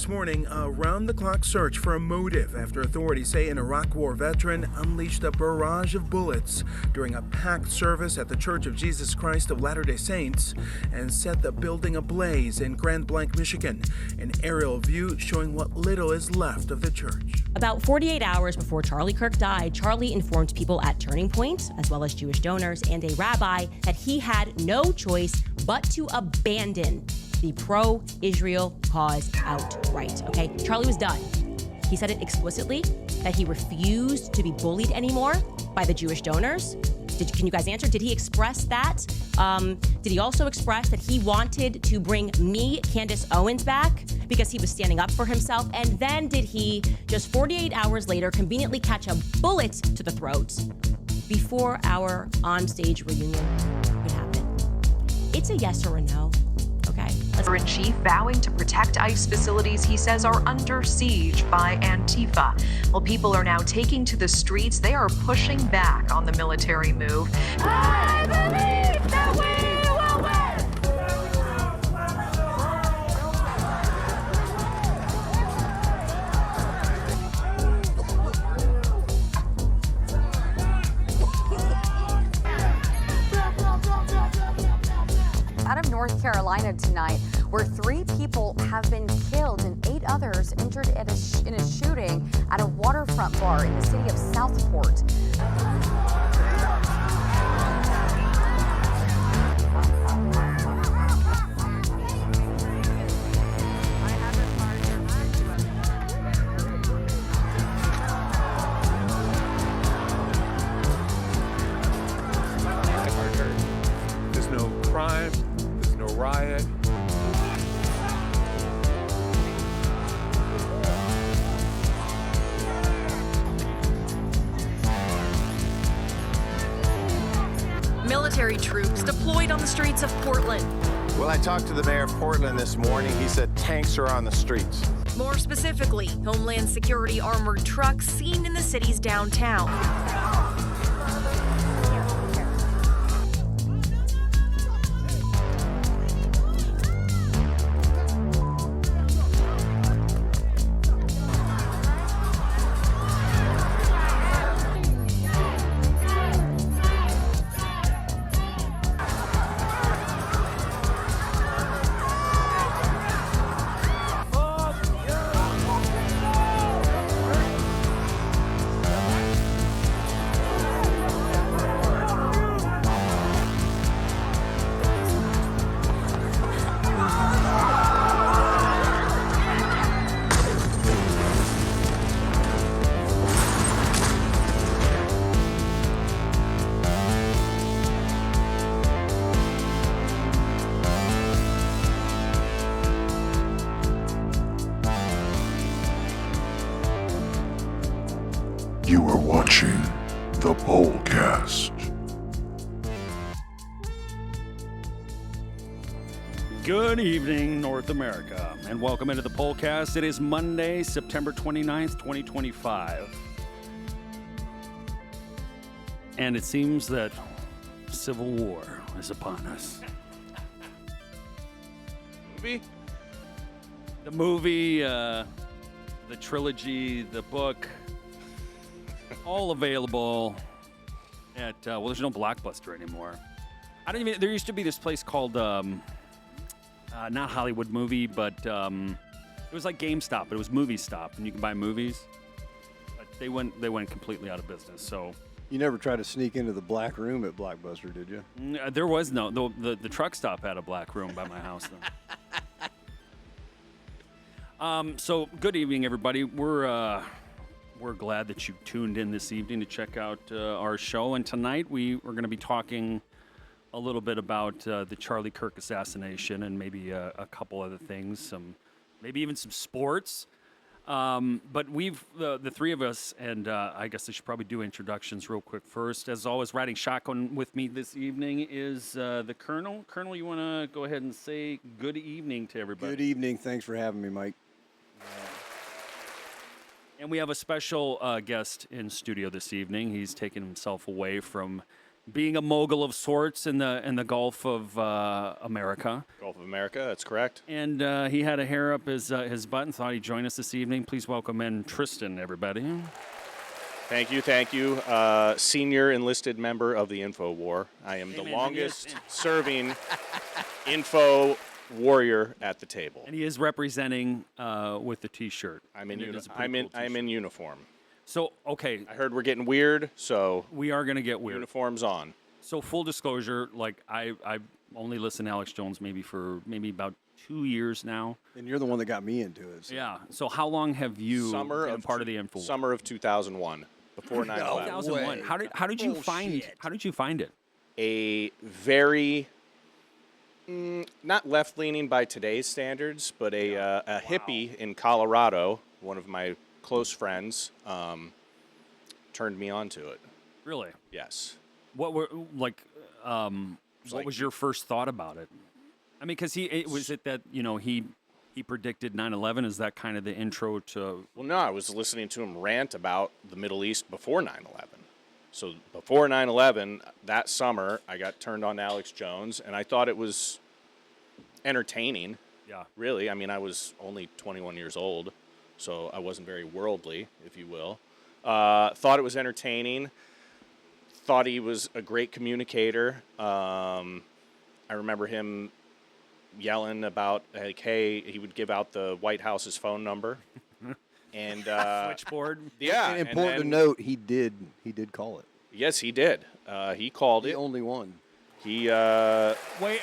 this morning, a round-the-clock search for a motive after authorities say an Iraq War veteran unleashed a barrage of bullets during a packed service at the Church of Jesus Christ of Latter-day Saints and set the building ablaze in Grand Blanc, Michigan. An aerial view showing what little is left of the church. About 48 hours before Charlie Kirk died, Charlie informed people at Turning Point, as well as Jewish donors and a rabbi, that he had no choice but to abandon the pro-Israel cause outright, okay? Charlie was done. He said it explicitly, that he refused to be bullied anymore by the Jewish donors. Can you guys answer? Did he express that? Did he also express that he wanted to bring me, Candace Owens, back because he was standing up for himself? And then did he, just 48 hours later, conveniently catch a bullet to the throat before our on-stage reunion could happen? It's a yes or a no. Okay. In-chief vowing to protect ICE facilities he says are under siege by Antifa. While people are now taking to the streets, they are pushing back on the military move. I believe that we will Out of North Carolina tonight, where 3 people have been killed and 8 others injured in a shooting at a waterfront bar in the city of Southport. There's no crime. No riot. Military troops deployed on the streets of Portland. Well, I talked to the mayor of Portland this morning. He said tanks are on the streets. More specifically, Homeland Security armored trucks seen in the city's downtown. You are watching the POLCAST. Good evening, North America, and welcome into the POLCAST. It is Monday, September 29th, 2025. And it seems that civil war is upon us. The movie, the trilogy, the book, all available at, well, there's no Blockbuster anymore. There used to be this place called, not Hollywood Movie, but it was like GameStop, but it was Movie Stop, and you can buy movies. But they went completely out of business, so. You never tried to sneak into the black room at Blockbuster, did you? There was no, the truck stop had a black room by my house, though. So good evening, everybody. We're glad that you tuned in this evening to check out our show. And tonight we are going to be talking a little bit about the Charlie Kirk assassination and maybe a couple other things, maybe even some sports. But the three of us, and I guess I should probably do introductions real quick first. As always, riding shotgun with me this evening is the Colonel. Colonel, you want to go ahead and say good evening to everybody? Good evening. Thanks for having me, Mike. And we have a special guest in studio this evening. He's taken himself away from being a mogul of sorts in the Gulf of America. Gulf of America, that's correct. And he had a hair up his butt and thought he'd join us this evening. Please welcome in Tristan, everybody. Thank you. Senior enlisted member of the Info War. I am the longest serving Info warrior at the table. And he is representing with the T-shirt. I'm in uniform. So, okay. I heard we're getting weird, so we are going to get weird. Uniforms on. So, full disclosure, like I only listened to Alex Jones maybe about 2 years now. And you're the one that got me into it. So. Yeah. So, how long have you been part of the Info? Summer of 2001, before 9/11. 2001. How did you find it? A very not left-leaning by today's standards, but a hippie in Colorado, one of my close friends, turned me on to it. Really? Yes. What were what was your first thought about it? I mean, because he predicted 9/11. Is that kind of the intro to? Well, no, I was listening to him rant about the Middle East before 9/11. So before 9/11, that summer, I got turned on to Alex Jones, and I thought it was entertaining. Yeah. Really. I mean, I was only 21 years old, so I wasn't very worldly, if you will. Thought it was entertaining. Thought he was a great communicator. I remember him yelling about, like, hey, he would give out the White House's phone number. And switchboard. Yeah. And important to note, he did call it. Yes, he did. He called it. The only one. He Wait.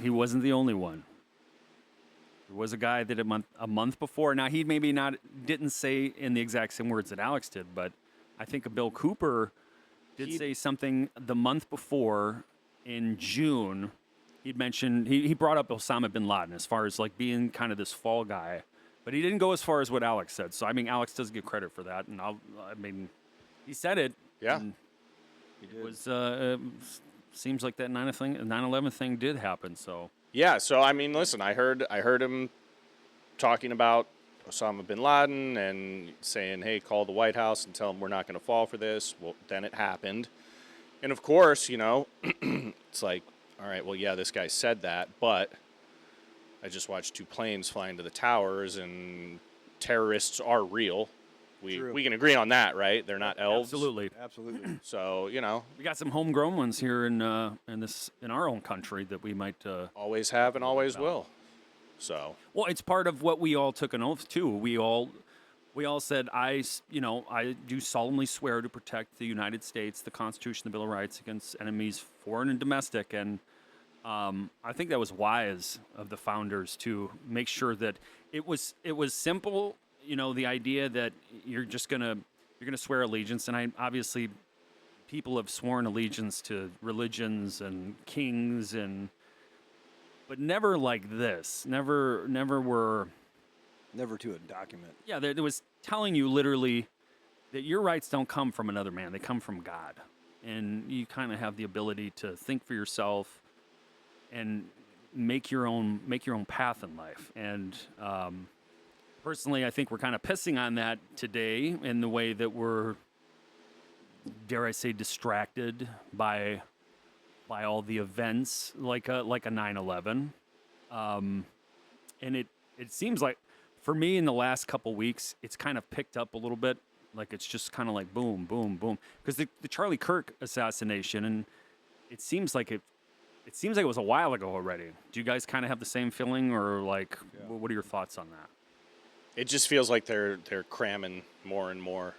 He wasn't the only one. There was a guy that a month before. Now he maybe didn't say in the exact same words that Alex did, but I think Bill Cooper did say something the month before in June. He'd mentioned he brought up Osama bin Laden as far as like being kind of this fall guy, but he didn't go as far as what Alex said. So I mean, Alex does get credit for that, and he said it. Yeah. It was seems like that 9/11 thing did happen. So yeah. So I mean, listen, I heard him talking about Osama bin Laden and saying, "Hey, call the White House and tell them we're not going to fall for this." Well, then it happened, and of course, it's like, all right, well, yeah, this guy said that, but I just watched 2 planes fly into the towers, and terrorists are real. We can agree on that, right? They're not elves. Absolutely. So we got some homegrown ones here in our own country that we might always have and always will. So well, it's part of what we all took an oath to. We all said, I do solemnly swear to protect the United States, the Constitution, the Bill of Rights against enemies, foreign and domestic, and I think that was wise of the founders to make sure that it was simple. The idea that you're gonna swear allegiance, and obviously people have sworn allegiance to religions and kings, but never like this. Never to a document. Yeah, it was telling you literally that your rights don't come from another man; they come from God, and you kind of have the ability to think for yourself and make your own path in life. And personally, I think we're kind of pissing on that today in the way that we're, dare I say, distracted by all the events like a 9/11. And it seems like, for me, in the last couple weeks, it's kind of picked up a little bit. Like it's just kind of like boom, boom, boom. Because the Charlie Kirk assassination, and it seems like it was a while ago already. Do you guys kind of have the same feeling, or like, what are your thoughts on that? it just feels like they're cramming more and more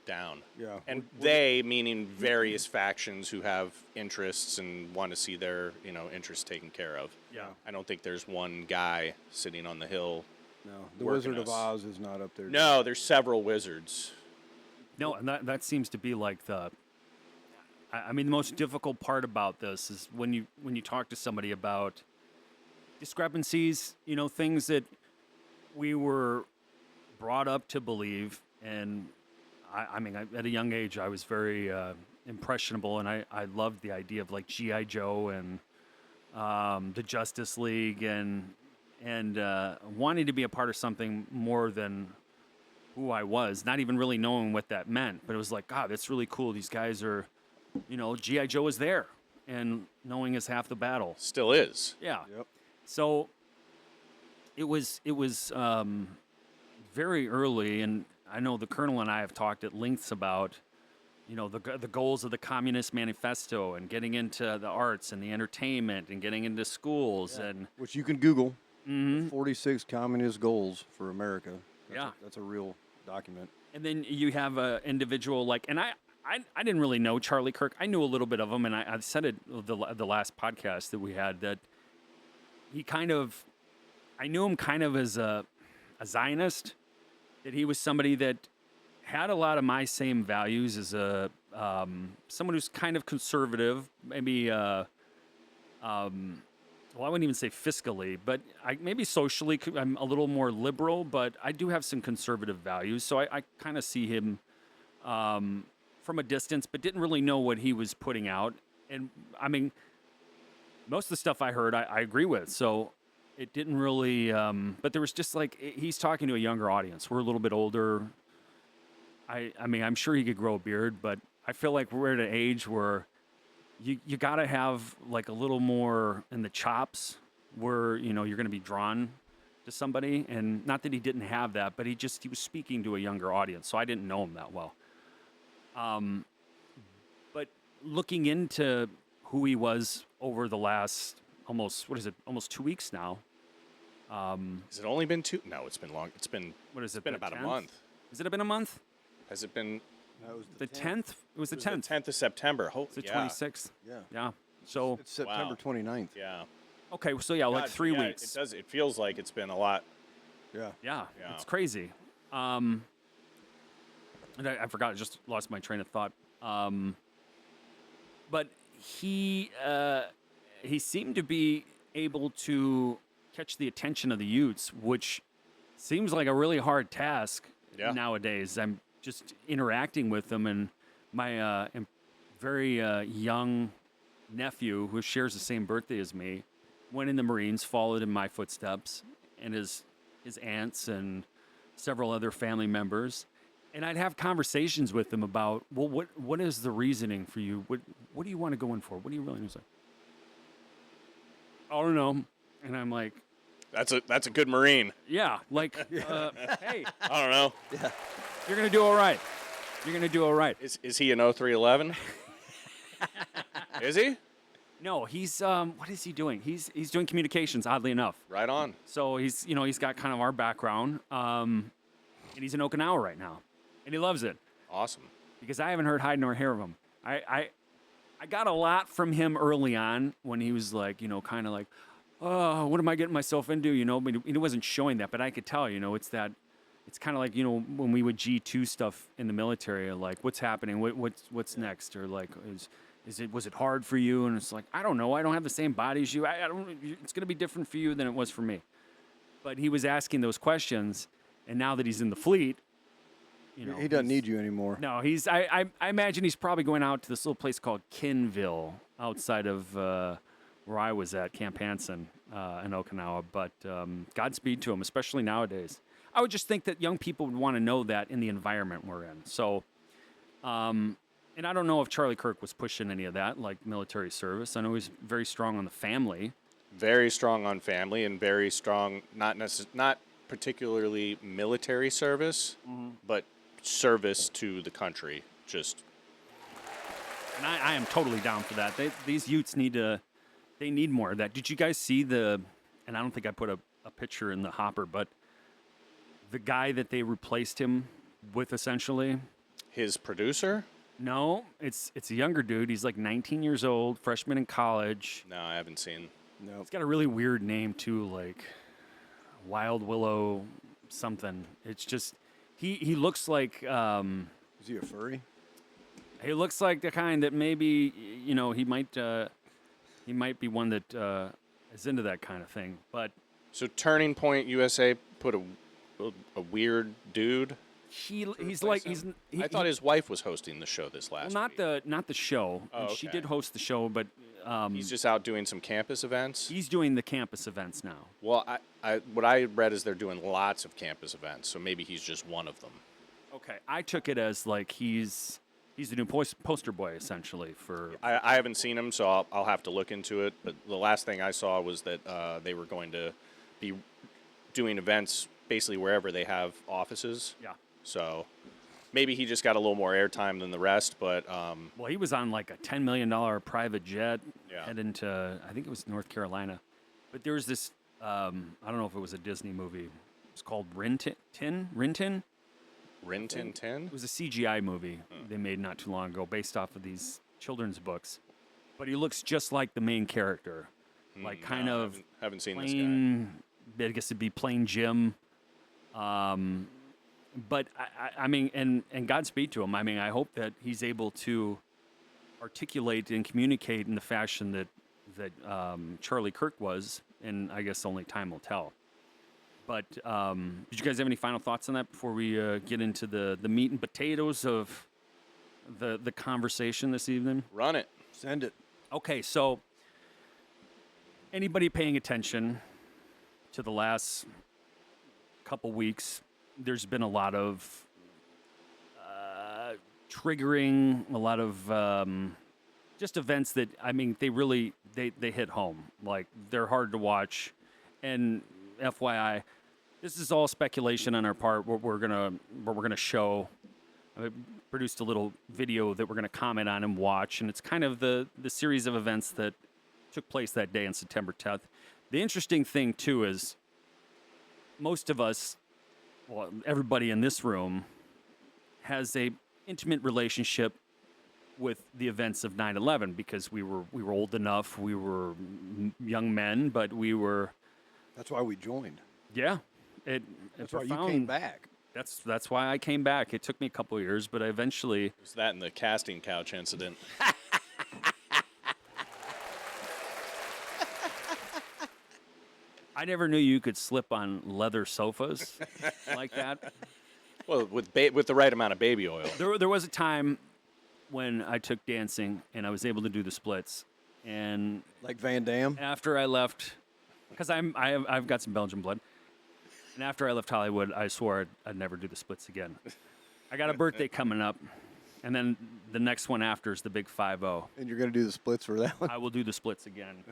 down. Yeah. And they, meaning various factions who have interests and want to see their, interests taken care of. Yeah. I don't think there's one guy sitting on the hill. No, the Wizard of Oz is not up there. No, there's several wizards. No, and that seems to be like the most difficult part about this is when you talk to somebody about discrepancies, things that we were brought up to believe. And at a young age, I was very impressionable, and I loved the idea of like G.I. Joe and the Justice League and wanting to be a part of something more than who I was, not even really knowing what that meant. But it was like, God, that's really cool. These guys are G.I. Joe is there, and knowing is half the battle. Still is. Yeah. Yep. So it was very early, and I know the Colonel and I have talked at lengths about, the goals of the Communist Manifesto and getting into the arts and the entertainment and getting into schools and which you can Google. Mhm. 46 communist goals for America. That's a real document. And then you have an individual and I didn't really know Charlie Kirk. I knew a little bit of him, and I said it the last podcast that we had that I knew him kind of as a Zionist, that he was somebody that had a lot of my same values as a someone who's kind of conservative, maybe I wouldn't even say fiscally, but maybe socially I'm a little more liberal, but I do have some conservative values. So I kind of see him from a distance, but didn't really know what he was putting out. And I mean, most of the stuff I heard, I agree with. So it didn't really, but there was just he's talking to a younger audience. We're a little bit older. I mean, I'm sure he could grow a beard, but I feel like we're at an age where you got to have a little more in the chops where, you're going to be drawn to somebody. And not that he didn't have that, but he was speaking to a younger audience. So I didn't know him that well. But looking into who he was over the last almost 2 weeks now. Has it only been 2? No, it's been long. It's been about 10th? a month. Has it been a month? Has it been? That was The 10th? It was the 10th. The 10th of September. It's the 26th. Yeah. Yeah. So It's September 29th. Yeah. okay, so yeah, 3 weeks. It does. It feels like it's been a lot. Yeah. Yeah, Yeah. it's crazy. And I forgot. I just lost my train of thought. But he seemed to be able to catch the attention of the youths, which seems like a really hard task nowadays. I'm just interacting with them, and my very young nephew, who shares the same birthday as me, went in the Marines, followed in my footsteps, and his aunts and several other family members. And I'd have conversations with them about, well, what is the reasoning for you? What do you want to go in for? What do you really want to say? I don't know. And I'm like, That's a good Marine. yeah, hey, I don't know. Yeah. you're going to do all right. You're going to do all right. Is he an 0311? Is he? No, he's, what is he doing? He's doing communications, oddly enough. Right on. So he's got kind of our background. And he's in Okinawa right now. And he loves it. Awesome. Because I haven't heard hide nor hair of him. I got a lot from him early on when he was kind of oh, what am I getting myself into, but he wasn't showing that, but I could tell, it's kind of like, when we would G2 stuff in the military, what's happening, what's next, or was it hard for you? And it's I don't know, I don't have the same body as you. I don't, it's going to be different for you than it was for me. But he was asking those questions, and now that he's in the fleet, he doesn't need you anymore. No, I imagine he's probably going out to this little place called Kinville outside of where I was at, Camp Hansen in Okinawa. But Godspeed to him, especially nowadays. I would just think that young people would want to know that in the environment we're in. So, and I don't know if Charlie Kirk was pushing any of that, like military service. I know he's very strong on the family. Very strong on family, and very strong, not particularly military service, but service to the country. And I am totally down for that. These youths need more of that. Did you guys see and I don't think I put a picture in the hopper, but the guy that they replaced him with, essentially? His producer? No, it's a younger dude. He's 19 years old, freshman in college. No, I haven't seen. No. He's got a really weird name, too, Wild Willow something. It's just, he looks like... Is he a furry? He looks like the kind that maybe, he might be one that is into that kind of thing. But So Turning Point USA put a weird dude. I thought his wife was hosting the show this last week. Not the show. Oh, okay. She did host the show, but he's just out doing some campus events. He's doing the campus events now. Well, what I read is they're doing lots of campus events, so maybe he's just one of them. Okay, I took it as he's He's the new poster boy, essentially, for... I haven't seen him, so I'll have to look into it. But the last thing I saw was that they were going to be doing events basically wherever they have offices. Yeah. So maybe he just got a little more airtime than the rest, but... well, he was on like a $10 million private jet heading to, I think it was North Carolina. But there was this, I don't know if it was a Disney movie. It was called Rin Tin? Rin Tin Tin? It was a CGI movie they made not too long ago based off of these children's books. But he looks just like the main character. Like kind of haven't seen plain, this guy. I guess it'd be plain Jim. But I mean, and Godspeed to him. I mean, I hope that he's able to articulate and communicate in the fashion that Charlie Kirk was, and I guess only time will tell. But did you guys have any final thoughts on that before we get into the meat and potatoes of the conversation this evening? Run it. Send it. Okay, so anybody paying attention to the last couple weeks, there's been a lot of triggering, a lot of just events that, I mean, they really, they hit home. Like, they're hard to watch. And FYI, this is all speculation on our part. What we're gonna show. I produced a little video that we're gonna comment on and watch, and it's kind of the series of events that took place that day on September 10th. The interesting thing too is most of us, well, everybody in this room, has a intimate relationship with the events of 9/11 because we were old enough, we were young men, but we were. That's why we joined. Yeah, that's why you came back. That's why I came back. It took me a couple of years, but I eventually. It was that and the casting couch incident. I never knew you could slip on leather sofas like that. Well, with the right amount of baby oil. There was a time when I took dancing and I was able to do the splits, and like Van Damme. After I left. Because I've got some Belgian blood. And after I left Hollywood, I swore I'd never do the splits again. I got a birthday coming up, and then the next one after is the big 5-0. And you're going to do the splits for that one? I will do the splits again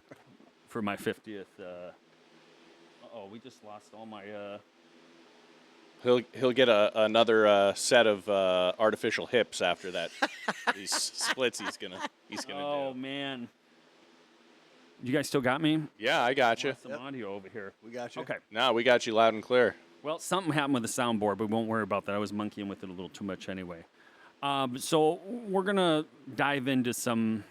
for my 50th. We just lost all my... He'll get another set of artificial hips after that. These splits he's gonna do. Oh, man. You guys still got me? Yeah, I got you. Some audio over here. We got you. Okay. No, we got you loud and clear. Well, something happened with the soundboard, but we won't worry about that. I was monkeying with it a little too much anyway. So we're going to dive into some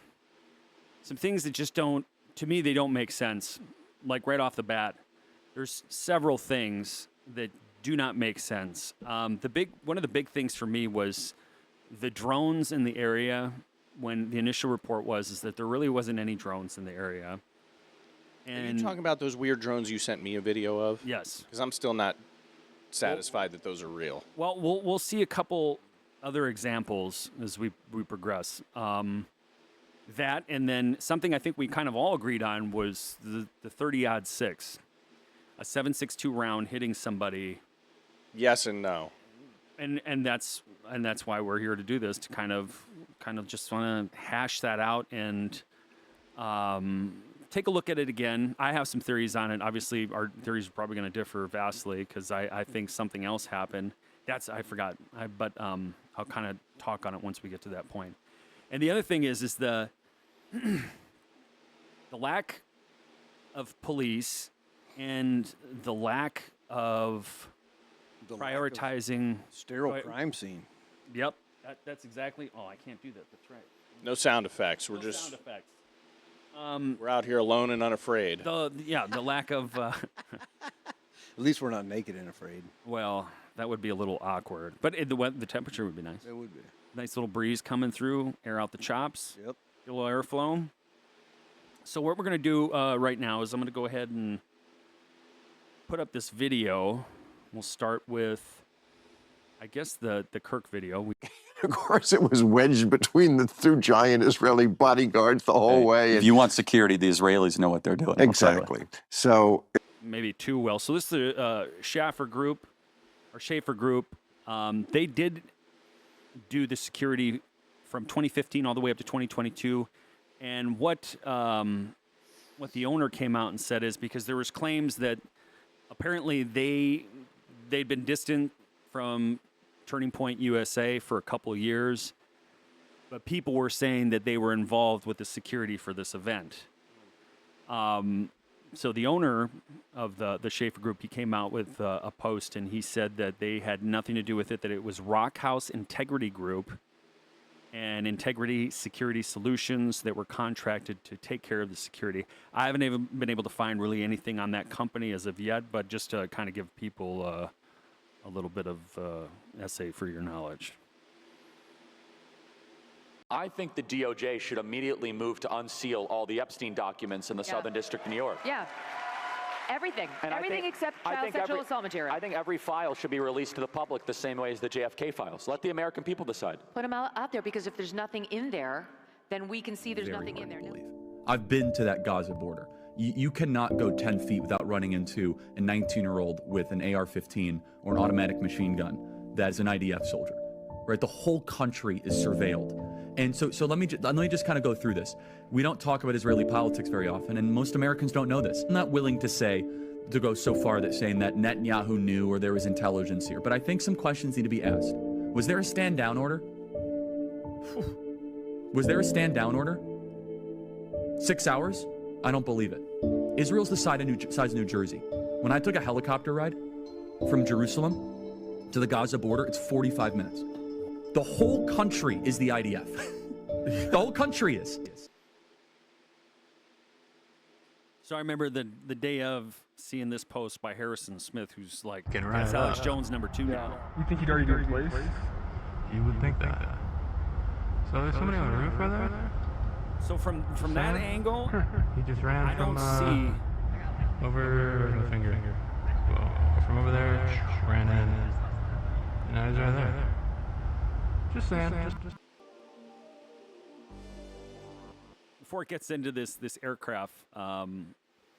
things that just don't, to me, they don't make sense. Like right off the bat, there's several things that do not make sense. One of the big things for me was the drones in the area. When the initial report is that there really wasn't any drones in the area. And are you talking about those weird drones you sent me a video of? Yes. Because I'm still not satisfied that those are real. Well, we'll see a couple other examples as we progress. That, and then something I think we kind of all agreed on was the 30-06, a 7.62 round hitting somebody. Yes and no. And that's why we're here to do this, to kind of just want to hash that out and take a look at it again. I have some theories on it. Obviously, our theories are probably going to differ vastly because I think something else happened. I forgot. But I'll kind of talk on it once we get to that point. And the other thing is the the lack of police and the lack of prioritizing sterile crime scene. Yep, that's exactly. Oh, I can't do that. That's right. No sound effects. We're no just sound effects. We're out here alone and unafraid. The lack of. At least we're not naked and afraid. Well, that would be a little awkward, but the temperature would be nice. It would be. Nice little breeze coming through, air out the chops. Yep. Get a little airflow. So what we're gonna do right now is I'm gonna go ahead and put up this video. We'll start with, I guess, the Kirk video. Of course, it was wedged between the two giant Israeli bodyguards the whole way. If you want security, the Israelis know what they're doing. Exactly. So maybe too well. So this is the Schaefer Group. They did do the security from 2015 all the way up to 2022. And what the owner came out and said is because there was claims that apparently they'd been distant from Turning Point USA for a couple of years, but people were saying that they were involved with the security for this event. So the owner of the Schaefer Group, he came out with a post, and he said that they had nothing to do with it, that it was Rock House Integrity Group and Integrity Security Solutions that were contracted to take care of the security. I haven't even been able to find really anything on that company as of yet, but just to kind of give people a little bit of essay for your knowledge. I think the DOJ should immediately move to unseal all the Epstein documents in the Southern District of New York. Yeah. Everything. And Everything except child sexual assault material. I think every file should be released to the public the same way as the JFK files. Let the American people decide. Put them out there, because if there's nothing in there, then we can see there's nothing in there. I've been to that Gaza border. You cannot go 10 feet without running into a 19-year-old with an AR-15 or an automatic machine gun that is an IDF soldier, right? The whole country is surveilled. And so let me just kind of go through this. We don't talk about Israeli politics very often, and most Americans don't know this. I'm not willing to go so far that saying that Netanyahu knew or there was intelligence here, but I think some questions need to be asked. Was there a stand-down order? Was there a stand-down order? 6 hours? I don't believe it. Israel's the size of New Jersey. When I took a helicopter ride from Jerusalem to the Gaza border, it's 45 minutes. The whole country is the IDF. The whole country is. So I remember the day of seeing this post by Harrison Smith, who's like, Right. that's Alex Jones #2 now. You think he'd already be in place? You would think that. So there's somebody on the roof right there? So from that angle, He just ran I from don't see. over, where's my finger? Well, from over there, ran in, and now he's right there. Just saying. Just. Before it gets into this aircraft and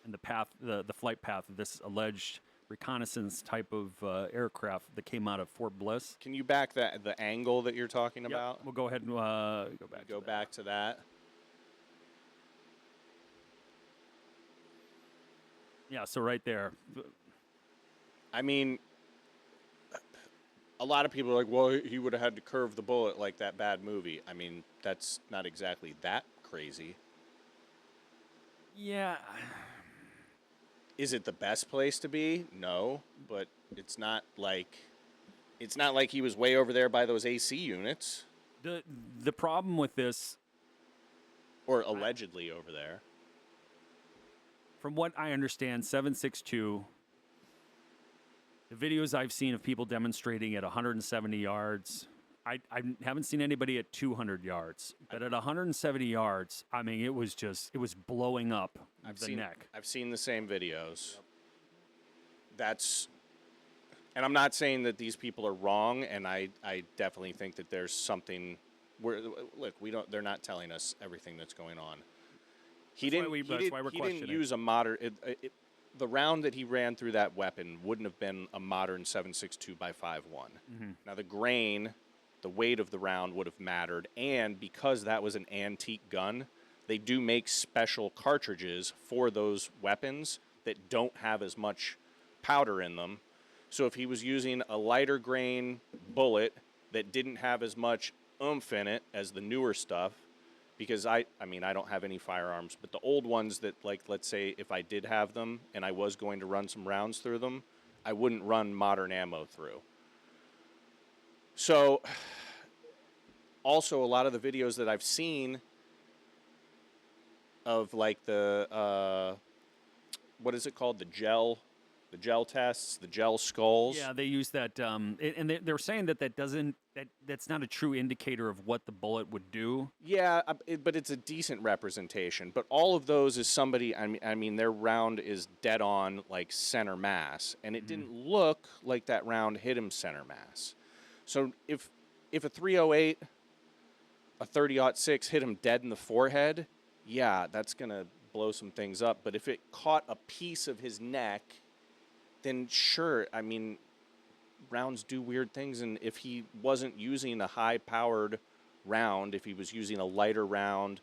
the flight path of this alleged reconnaissance type of aircraft that came out of Fort Bliss. Can you back the angle that you're talking about? We'll go ahead and go back. Go back to that. Yeah, so right there. I mean, a lot of people are like, well, he would have had to curve the bullet like that bad movie. I mean, that's not exactly that crazy. Yeah. Is it the best place to be? No, but it's not like he was way over there by those AC units. The problem with this, or allegedly over there. From what I understand, 7.62, the videos I've seen of people demonstrating at 170 yards, I haven't seen anybody at 200 yards, but at 170 yards, I mean, it was blowing up the neck. I've seen the same videos. And I'm not saying that these people are wrong, and I definitely think that there's something they're not telling us everything that's going on. He didn't use a modern. The round that he ran through that weapon wouldn't have been a modern 7.62 by 5.1. Mm-hmm. Now the grain, the weight of the round would have mattered, and because that was an antique gun, they do make special cartridges for those weapons that don't have as much powder in them. So if he was using a lighter grain bullet that didn't have as much oomph in it as the newer stuff, because I don't have any firearms, but the old ones that, like, let's say if I did have them and I was going to run some rounds through them, I wouldn't run modern ammo through. So also a lot of the videos that I've seen of like the, what is it called? The gel tests, the gel skulls. Yeah, they use that, and they're saying that's not a true indicator of what the bullet would do. Yeah, but it's a decent representation. But all of those is somebody, I mean, their round is dead on, like, center mass. And it didn't look like that round hit him center mass. So if a 308, a 30-06 hit him dead in the forehead, yeah, that's going to blow some things up. But if it caught a piece of his neck, then sure, I mean, rounds do weird things, and if he wasn't using a high-powered round, if he was using a lighter round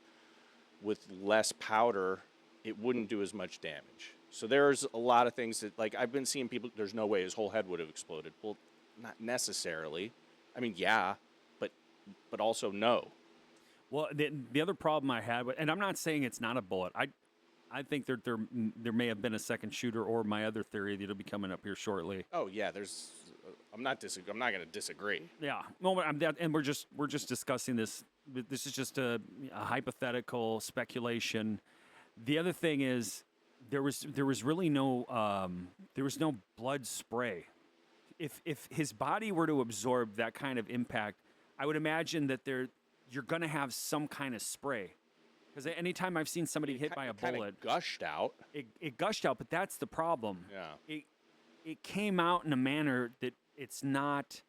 with less powder, it wouldn't do as much damage. So there's a lot of things that, like, I've been seeing people, there's no way his whole head would have exploded. Well, not necessarily. I mean, yeah, but also no. Well, the other problem I had, and I'm not saying it's not a bullet. I think there may have been a second shooter, or my other theory that'll be coming up here shortly. Oh yeah, I'm not going to disagree. Yeah, well, and we're just discussing this. This is just a hypothetical speculation. The other thing is there was really no blood spray. If his body were to absorb that kind of impact, I would imagine that you're going to have some kind of spray. Because anytime I've seen somebody hit by a bullet, it gushed out. It gushed out, but that's the problem. Yeah. It came out in a manner that it's not.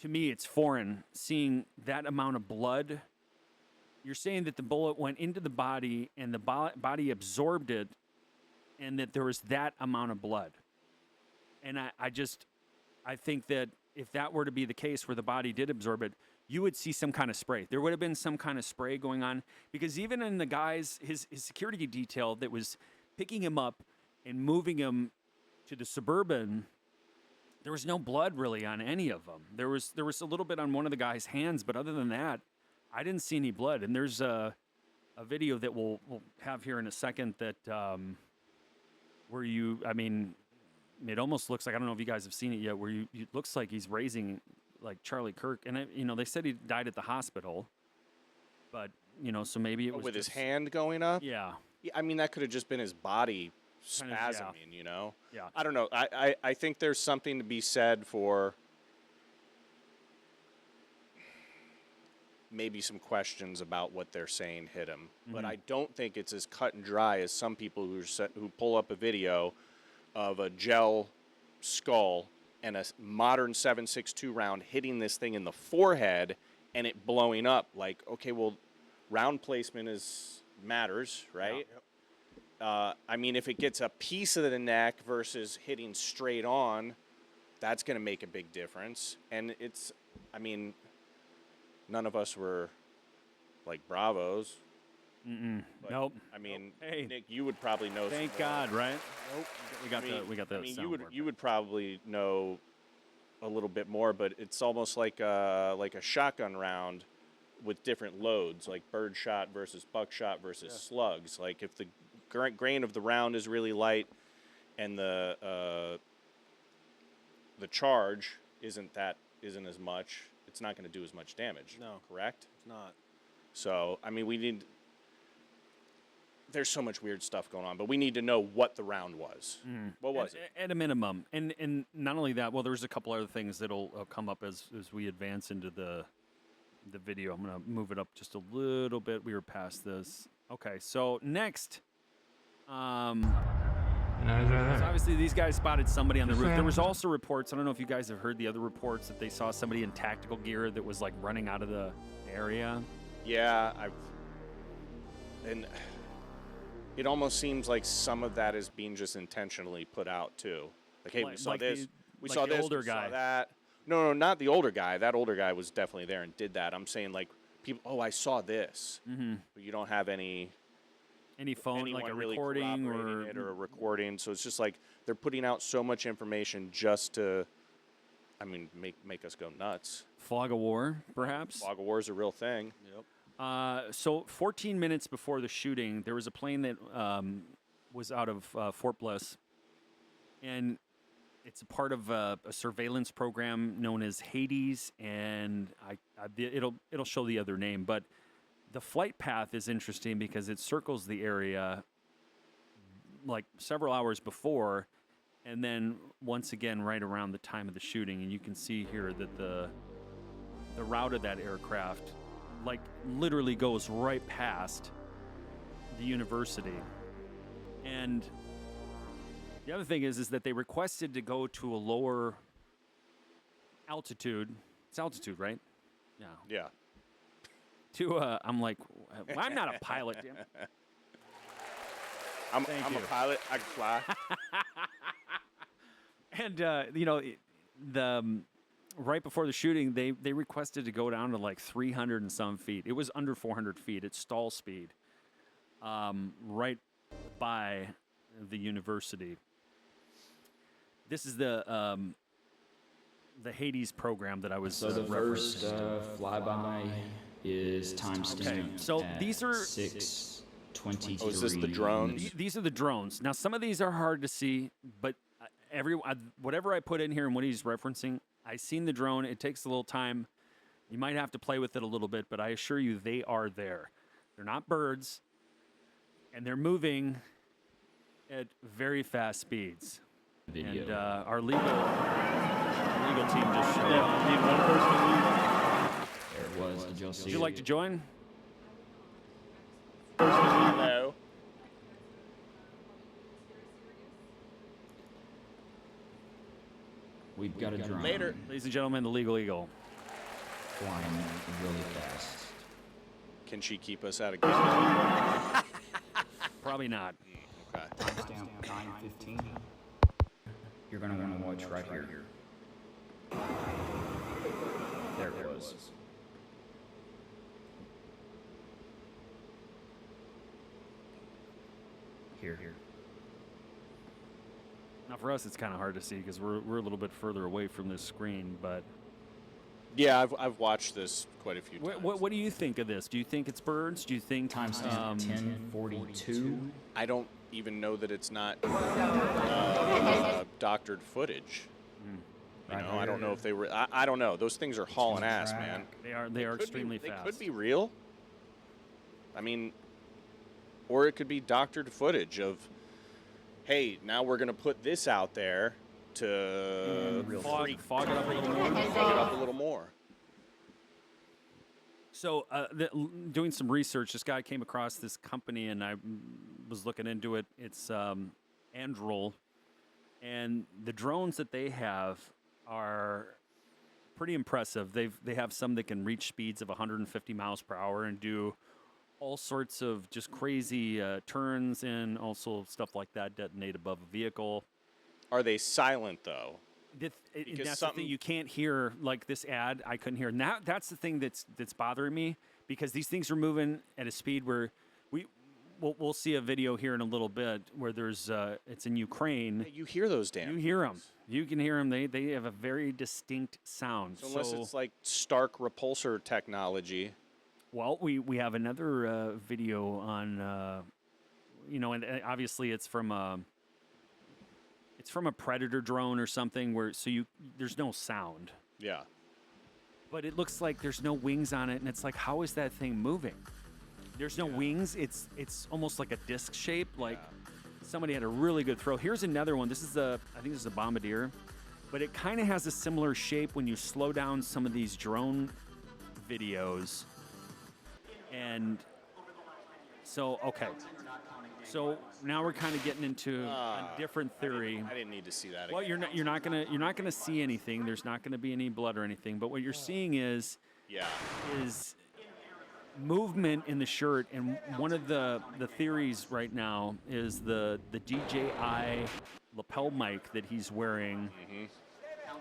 To me, it's foreign. Seeing that amount of blood, you're saying that the bullet went into the body and the body absorbed it, and that there was that amount of blood. And I think that if that were to be the case, where the body did absorb it, you would see some kind of spray. There would have been some kind of spray going on, because even in the guys, his security detail that was picking him up and moving him to the Suburban, there was no blood really on any of them. There was a little bit on one of the guy's hands, but other than that, I didn't see any blood. And there's a video that we'll have here in a second that where it almost looks like, I don't know if you guys have seen it yet, where it looks like he's raising like Charlie Kirk, and they said he died at the hospital, but so maybe it was with his hand going up. Yeah, I mean, that could have just been his body spasming. Yeah. I don't know. I think there's something to be said for maybe some questions about what they're saying hit him, but I don't think it's as cut and dry as some people who pull up a video of a gel skull and a modern 7.62 round hitting this thing in the forehead and it blowing up. Like, okay, well, round placement matters, right? Yeah. I mean, if it gets a piece of the neck versus hitting straight on, that's going to make a big difference. And none of us were like bravos. Nope. I mean, hey, Nick, you would probably know. Thank God, right? Nope. We got the. I mean, you would probably know a little bit more, but it's almost like a shotgun round with different loads, like birdshot versus buckshot versus slugs. Like if the grain of the round is really light, and the charge isn't as much, it's not going to do as much damage. No, correct? It's not. So I mean, there's so much weird stuff going on, but we need to know what the round was. What was it? At a minimum. And not only that, well, there's a couple other things that'll come up as we advance into the video. I'm going to move it up just a little bit. We were past this. Okay, so next. So obviously these guys spotted somebody on the roof. There was also reports, I don't know if you guys have heard the other reports, that they saw somebody in tactical gear that was like running out of the area. Yeah, it almost seems like some of that is being just intentionally put out too. Like, hey, we saw this, we saw this, older we guy. saw that. No, not the older guy. That older guy was definitely there and did that. I'm saying like people. Oh, I saw this, but you don't have any phone, like a really recording or a recording. So it's just like they're putting out so much information just to, make us go nuts. Fog of war, perhaps. Fog of war is a real thing. Yep. So 14 minutes before the shooting, there was a plane that was out of Fort Bliss, and it's a part of a surveillance program known as Hades, and it'll show the other name, but the flight path is interesting because it circles the area like several hours before, and then once again right around the time of the shooting, and you can see here that the route of that aircraft like literally goes right past the university. And the other thing is that they requested to go to a lower altitude. It's altitude, right? Yeah. I'm like, I'm not a pilot. I'm a pilot. I can fly. And right before the shooting, they requested to go down to like 300 and some feet. It was under 400 feet at stall speed, right by the university. This is the Hades program that I was So the first flyby is timestamp. Okay, so these are 6:23. Oh, is this the drones? These are the drones. Now, some of these are hard to see, but whatever I put in here and what he's referencing, I seen the drone. It takes a little time. You might have to play with it a little bit, but I assure you they are there. They're not birds, and they're moving at very fast speeds. Video. And our legal team just showed up. Need one person to leave. There it was. Did y'all see Would you like to join? No. We've got a drone. Later. Ladies and gentlemen, the Legal Eagle. Flying really fast. Can she keep us out of game? Probably not. Okay. Timestamp 9:15. You're going to want to watch right here. There it was. Here. Now, for us, it's kind of hard to see because we're a little bit further away from this screen, but... Yeah, I've watched this quite a few times. What do you think of this? Do you think it's birds? Do you think... Timestamp 10:42. I don't even know that it's not doctored footage. You know, I don't know if they were... I don't know. Those things are hauling ass, man. They are extremely fast. They could be real. I mean... Or it could be doctored footage of, hey, now we're going to put this out there to fog it up a little more. Fog it up a little more. So, doing some research, this guy came across this company, and I was looking into it. It's Androl, and the drones that they have are pretty impressive. They have some that can reach speeds of 150 miles per hour and do all sorts of just crazy turns and also stuff like that, detonate above a vehicle. Are they silent, though? That's the thing you can't hear. Like this ad, I couldn't hear. Now that's the thing that's bothering me, because these things are moving at a speed where we'll see a video here in a little bit where there's it's in Ukraine. You hear those damn. You hear them. You can hear them. They have a very distinct sound. So unless it's like Stark repulsor technology. Well, we have another video on, and obviously it's from a Predator drone or something where there's no sound. Yeah. But it looks like there's no wings on it, and it's like, how is that thing moving? There's no wings. It's almost like a disc shape. Like somebody had a really good throw. Here's another one. I think this is a bombardier, but it kind of has a similar shape when you slow down some of these drone videos. And so, okay. So now we're kind of getting into a different theory. I didn't need to see that. Well, you're not gonna see anything. There's not gonna be any blood or anything. But what you're seeing is movement in the shirt. And one of the theories right now is the DJI lapel mic that he's wearing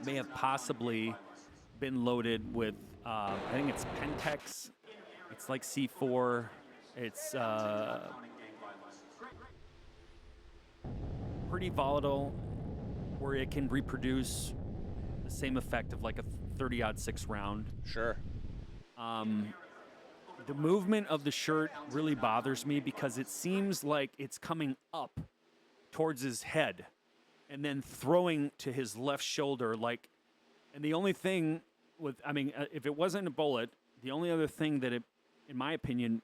may have possibly been loaded with I think it's Pentex. It's like C4. It's pretty volatile, where it can reproduce the same effect of like a 30-06 round. Sure. The movement of the shirt really bothers me because it seems like it's coming up towards his head and then throwing to his left shoulder. And the only thing if it wasn't a bullet, the only other thing that it, in my opinion,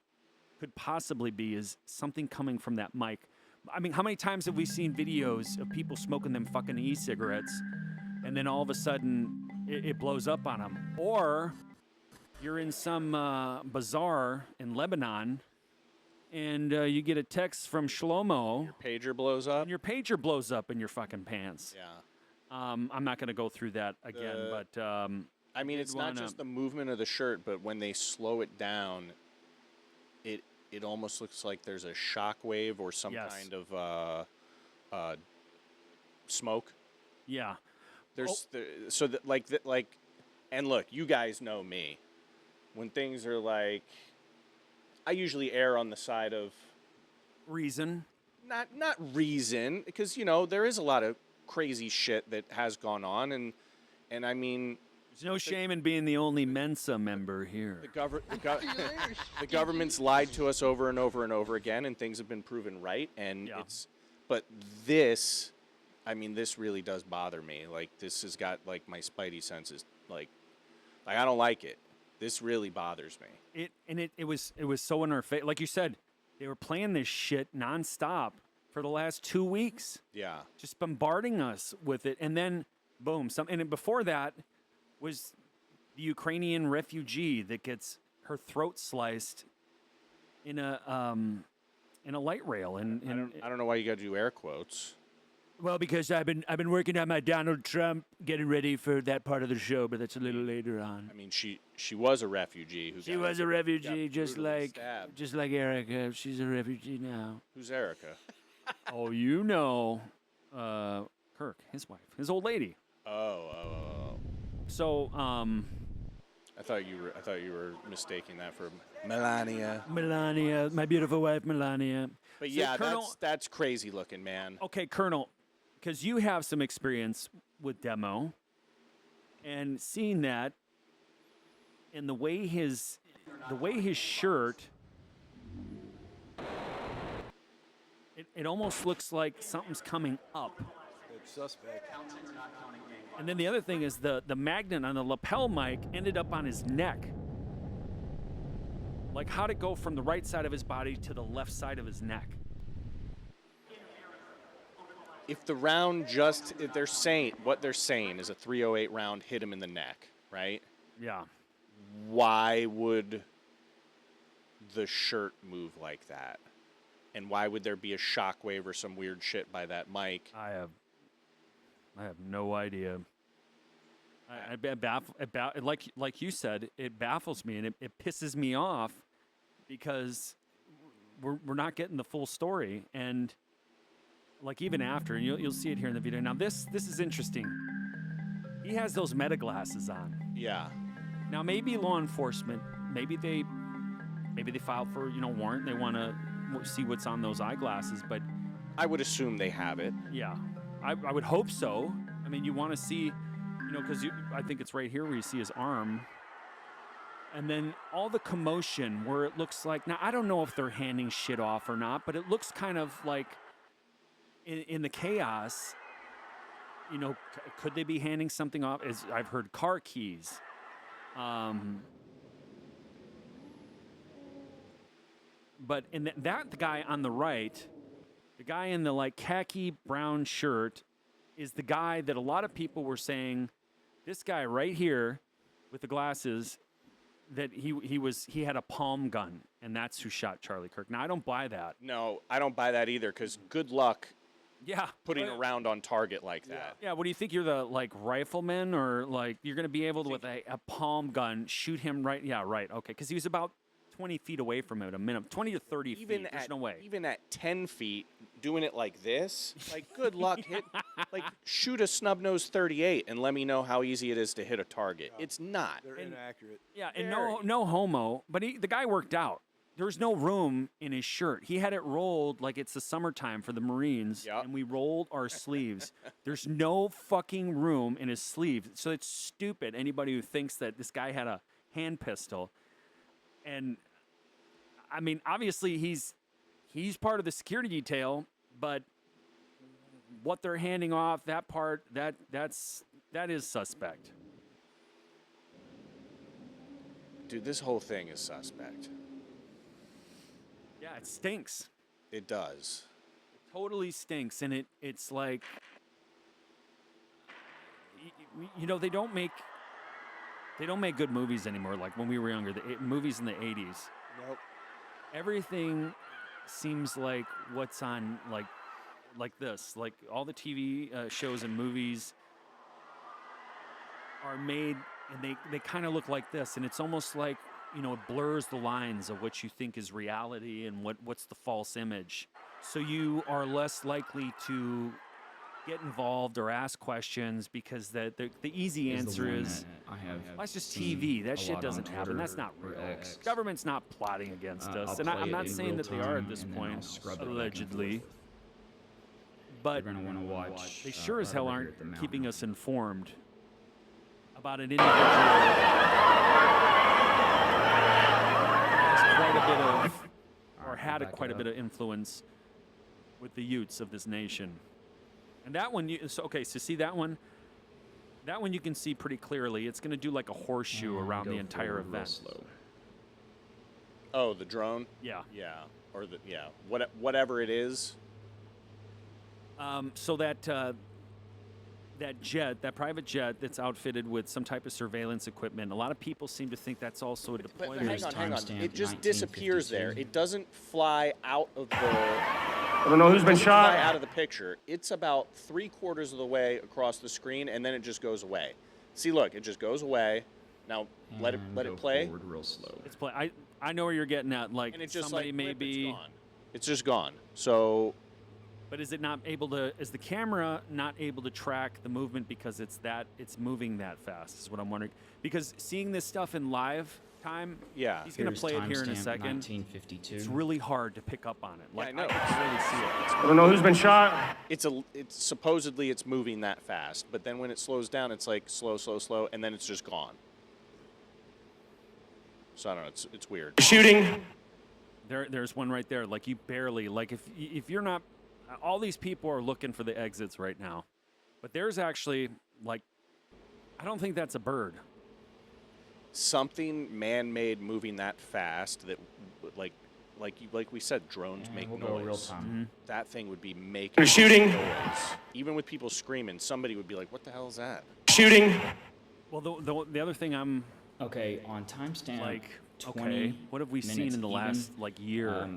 could possibly be is something coming from that mic. I mean, how many times have we seen videos of people smoking them fucking e-cigarettes, and then all of a sudden it blows up on them? Or you're in some bazaar in Lebanon, and you get a text from Shlomo. Your pager blows up? And your pager blows up in your fucking pants. Yeah. I'm not going to go through that again, but... I mean, it's not just the movement of the shirt, but when they slow it down, it almost looks like there's a shock wave or some kind of smoke. Yeah. There's And look, you guys know me. When things are like, I usually err on the side of reason. Not reason, because there is a lot of crazy shit that has gone on, and I mean, there's no shame in being the only Mensa member here. The government's lied to us over and over and over again, and things have been proven right. And but this, I mean, this really does bother me. Like, this has got like my spidey senses. Like I don't like it. This really bothers me. It was so in our face. Like you said, they were playing this shit nonstop for the last 2 weeks. Yeah. Just bombarding us with it. And then, boom. And before that was the Ukrainian refugee that gets her throat sliced in a light rail. And I don't know why you got to do air quotes. Well, because I've been working on my Donald Trump, getting ready for that part of the show, but that's a little later on. I mean, she was a refugee. She was a refugee, just like Erica. She's a refugee now. Who's Erica? Oh, Kirk, his wife, his old lady. Oh. So, I thought you were mistaking that for Melania. Melania, my beautiful wife, Melania. But So, yeah, Colonel, that's crazy looking, man. Okay, Colonel, because you have some experience with demo, and seeing that, and the way his shirt, it almost looks like something's coming up. It's suspect. And then the other thing is the magnet on the lapel mic ended up on his neck. Like, how'd it go from the right side of his body to the left side of his neck? If the round if they're saying is a 308 round hit him in the neck, right? Yeah. Why would the shirt move like that? And why would there be a shockwave or some weird shit by that mic? I have no idea. Like you said, it baffles me, and it pisses me off because we're not getting the full story. And like, even after, and you'll see it here in the video. Now this is interesting. He has those meta glasses on. Yeah. Now maybe law enforcement, maybe they filed for warrant. They want to see what's on those eyeglasses, but I would assume they have it. Yeah, I would hope so. I mean, you want to see, because I think it's right here where you see his arm. And then all the commotion where it looks like, now I don't know if they're handing shit off or not, but it looks kind of like in the chaos, could they be handing something off? As I've heard car keys. But the guy on the right, the guy in the khaki brown shirt, is the guy that a lot of people were saying, this guy right here with the glasses, that he had a palm gun, and that's who shot Charlie Kirk. Now I don't buy that. No, I don't buy that either, because good luck. Yeah, putting a round on target like that. Yeah, what do you think? You're the rifleman, or you're going to be able to with a palm gun shoot him right? Yeah, right. Okay, because he was about 20 feet away from him at a minimum, 20 to 30 feet. There's no way. Even at 10 feet, doing it like this, good luck. Shoot a snub-nosed 38 and let me know how easy it is to hit a target. It's not. They're inaccurate. Yeah, and no homo, but the guy worked out. There's no room in his shirt. He had it rolled like it's the summertime for the Marines, and we rolled our sleeves. There's no fucking room in his sleeve. So it's stupid, anybody who thinks that this guy had a hand pistol. And, I mean, obviously he's part of the security detail, but what they're handing off, that part, that is suspect. Dude, this whole thing is suspect. Yeah, it stinks. It does. It totally stinks, and it's like, they don't make good movies anymore. Like when we were younger, the movies in the 80s. Nope. Everything seems like what's on like this. Like all the TV shows and movies are made, and they kind of look like this, and it's almost like, it blurs the lines of what you think is reality and what's the false image. So you are less likely to get involved or ask questions because the easy answer is, well, it's just TV. That shit doesn't happen. That's not real. Government's not plotting against us. And I'm not saying that they are at this point, allegedly. But they sure as hell aren't keeping us informed about an individual has quite a bit of, or had quite a bit of influence with the youths of this nation. And that one, so see that one? That one you can see pretty clearly. It's going to do like a horseshoe around the entire event. Oh, the drone? Yeah. Yeah. Or whatever it is. So that private jet that's outfitted with some type of surveillance equipment, a lot of people seem to think that's also a deployment. But hang on. It just disappears there. It doesn't fly out of the... I don't know who's been shot. Fly out of the picture. It's about 3/4 of the way across the screen, and then it just goes away. See, look, it just goes away. Now let it play. Real slow. It's play. I know where you're getting at. Like, and it's just somebody it's gone. It's just gone. So. But is it not able to? Is the camera not able to track the movement because it's moving that fast? Is what I'm wondering. Because seeing this stuff in live time, yeah, he's going to play it here in a second. 1952. It's really hard to pick up on it. Like, yeah, I know. I can really see it. I don't know who's been shot. It's supposedly it's moving that fast, but then when it slows down, it's like slow, and then it's just gone. So I don't know. It's weird. Shooting. There's one right there. Like, you barely, like, if you're not, all these people are looking for the exits right now, but there's actually, like, I don't think that's a bird. Something man-made moving that fast that, like we said, drones make noise. Real time. Mm-hmm. That thing would be making shooting noise. Even with people screaming, somebody would be like, "What the hell is that?" Shooting. Well, the other thing I'm okay on timestamp. Like, 20 what have we seen in the last year?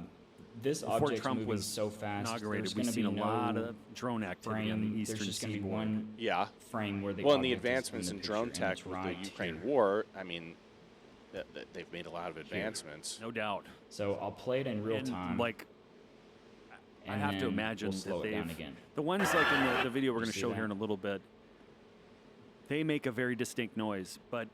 This Before object's Trump moving was so fast. inaugurated, we've seen a lot of drone activity on the eastern There's just going to be seaboard. one frame where they. Well, and the advancements in drone tech with the Ukraine war, I mean, they've made a lot of advancements. No doubt. So I'll play it in real time. Like, I have to imagine we'll slow that it down they've again. the ones like in the video we're going to see show that? here in a little bit. They make a very distinct noise, but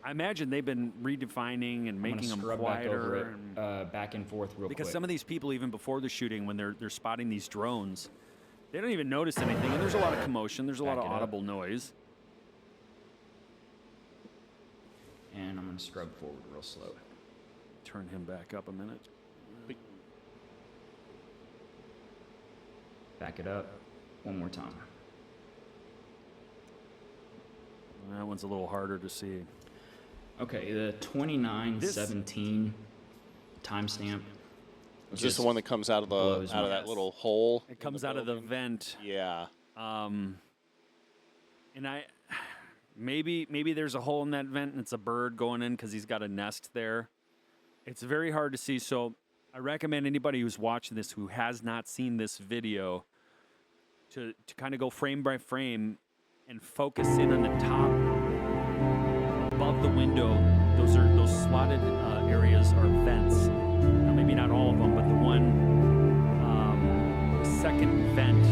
I imagine they've been redefining and making them scrub quieter. back over it, back and forth real because quick. some of these people, even before the shooting, when they're spotting these drones, they don't even notice anything. And there's a lot of commotion. There's a lot of audible noise. And I'm going to scrub forward real slow. Turn him back up a minute. Back it up one more time. That one's a little harder to see. Okay, the 29:17 timestamp. Is this the one that comes out of that little hole? It comes out of the vent. Yeah. And maybe there's a hole in that vent and it's a bird going in because he's got a nest there. It's very hard to see. So I recommend anybody who's watching this who has not seen this video to kind of go frame by frame and focus in on the top above the window. Those slotted areas are vents. Now, maybe not all of them, but the second vent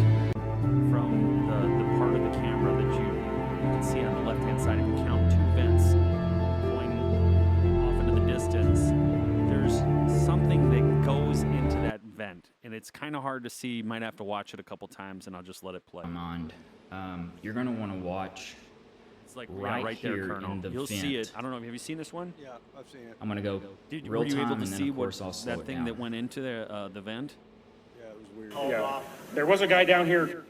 from the part of the camera that you can see on the left-hand side. If you count 2 vents going off into the distance, there's something that goes into that vent, and it's kind of hard to see. You might have to watch it a couple times, and I'll just let it play. You're going to want to watch. It's like right there, here Colonel. in the You'll vent. see it. I don't know. Have you seen this one? Yeah, I've seen it. I'm going to go real were you time, able to and then see of course I'll slow that it thing down. that went into the vent? Yeah, it was weird. Yeah. There was a guy down here.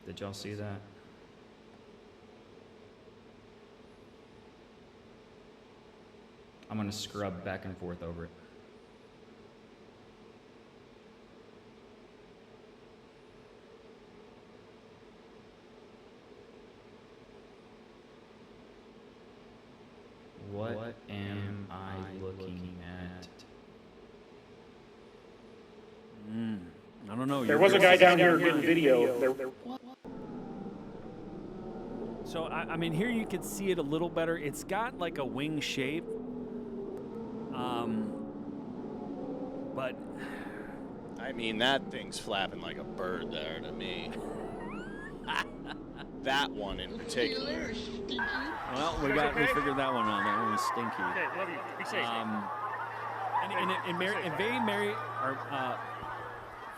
Did y'all see that? I'm going to scrub back and forth over it. What am I looking at? I don't know. There was a guy down here getting video. So, I mean, here you can see it a little better. It's got like a wing shape. But I mean, that thing's flapping like a bird there to me. that one in particular. Well, we figured that one out. That one was stinky. Okay, love you. Be safe.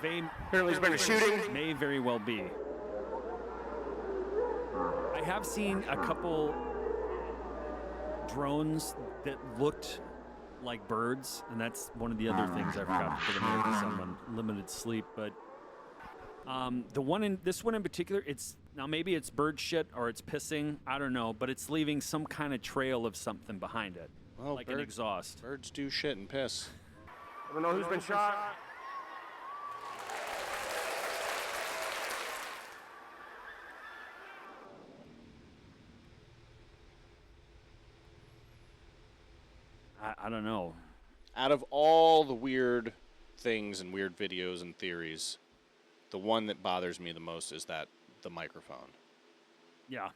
And Apparently there's been a shooting. May very well be. I have seen a couple drones that looked like birds, and that's one of the other things I forgot to put in there because I'm on limited sleep. But this one in particular, maybe it's bird shit or it's pissing, I don't know, but it's leaving some kind of trail of something behind it, like an exhaust. Birds do shit and piss. I don't know who's been shot. I don't know. Out of all the weird things and weird videos and theories, the one that bothers me the most is the microphone. Yeah.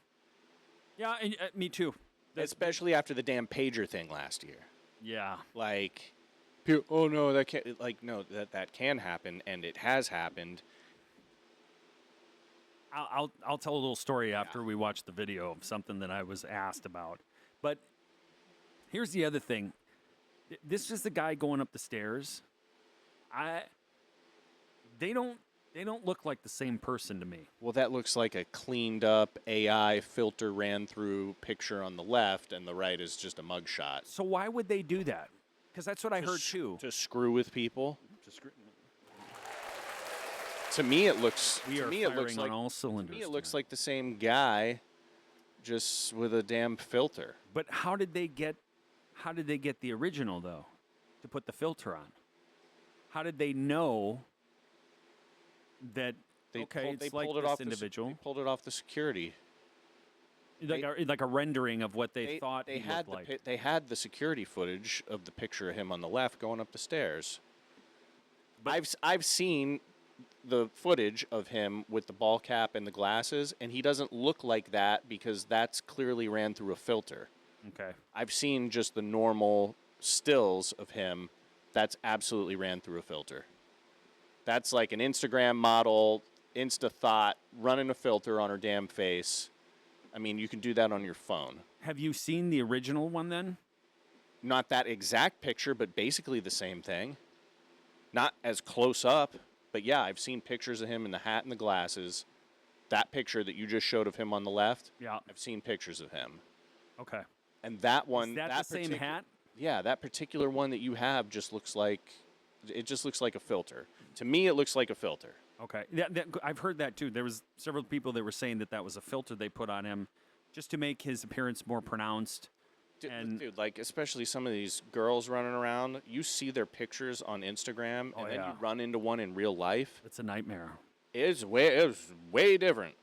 Yeah, and me too. Especially after the damn pager thing last year. Yeah. Like, oh no, that can't. Like, no, that can happen, and it has happened. I'll tell a little story after we watch the video of something that I was asked about. But here's the other thing. This is the guy going up the stairs. They don't look like the same person to me. Well, that looks like a cleaned up AI filter ran through picture on the left, and the right is just a mugshot. So why would they do that? Because that's what I heard too. To screw with people. To me, it looks. We are firing on all cylinders. To me, it looks like the same guy, just with a damn filter. But how did they get the original though, to put the filter on? How did they know that? They pulled it off individual. They pulled it off the security. Like a rendering of what they thought he looked like. They had the security footage of the picture of him on the left going up the stairs. But I've seen the footage of him with the ball cap and the glasses, and he doesn't look like that because that's clearly ran through a filter. Okay. I've seen just the normal stills of him. That's absolutely ran through a filter. That's like an Instagram model, Insta thought, running a filter on her damn face. I mean, you can do that on your phone. Have you seen the original one then? Not that exact picture, but basically the same thing. Not as close up, but yeah, I've seen pictures of him in the hat and the glasses. That picture that you just showed of him on the left, yeah, I've seen pictures of him. Okay. And that one, is that the same hat? Yeah, that particular one that you have just looks like a filter. To me, it looks like a filter. Okay, I've heard that too. There was several people that were saying that was a filter they put on him, just to make his appearance more pronounced. Dude, like especially some of these girls running around, you see their pictures on Instagram, and then you run into one in real life. It's a nightmare. It's way different.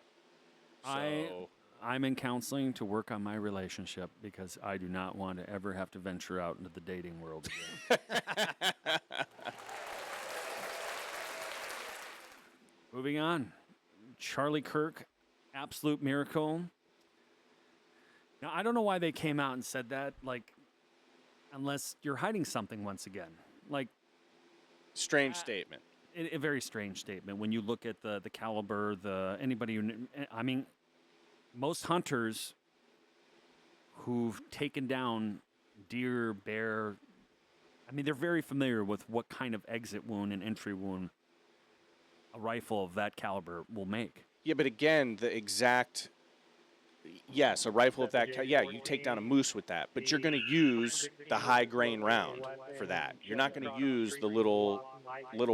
So, I'm in counseling to work on my relationship because I do not want to ever have to venture out into the dating world again. Moving on. Charlie Kirk, absolute miracle. Now, I don't know why they came out and said that, like, unless you're hiding something once again. Like, strange statement. A very strange statement when you look at the caliber, I mean, most hunters who've taken down deer, bear, I mean, they're very familiar with what kind of exit wound and entry wound a rifle of that caliber will make. Yeah, but again, yes, a rifle of that you take down a moose with that, but you're going to use the high grain round for that. You're not going to use the little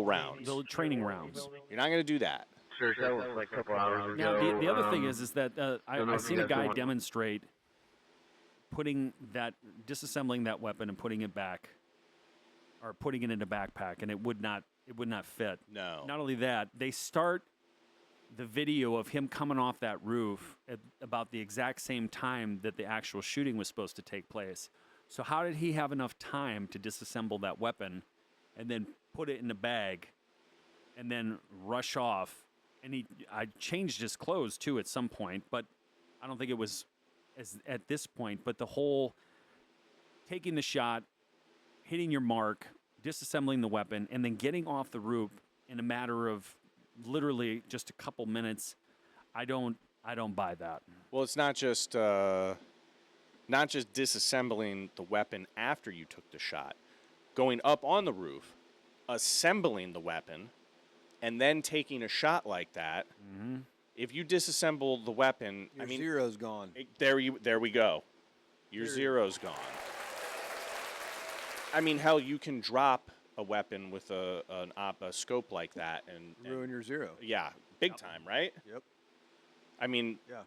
rounds. The training rounds. You're not going to do that. Sure, that was like a couple hours ago. Now, the other thing is that I've seen a guy demonstrate disassembling that weapon and putting it back, or putting it in a backpack, and it would not fit. No. Not only that, they start the video of him coming off that roof at about the exact same time that the actual shooting was supposed to take place. So how did he have enough time to disassemble that weapon and then put it in a bag and then rush off? And I changed his clothes too at some point, but I don't think it was at this point. But the whole taking the shot, hitting your mark, disassembling the weapon, and then getting off the roof in a matter of literally just a couple minutes, I don't I don't buy that. Well, it's not just disassembling the weapon after you took the shot, going up on the roof, assembling the weapon, and then taking a shot like that. Mm-hmm. If you disassemble the weapon, Your zero's gone. There we go. Your zero's gone. I mean, hell, you can drop a weapon with a scope like that and Ruin your zero. Yeah, big time, right? Yep. I mean, Yeah.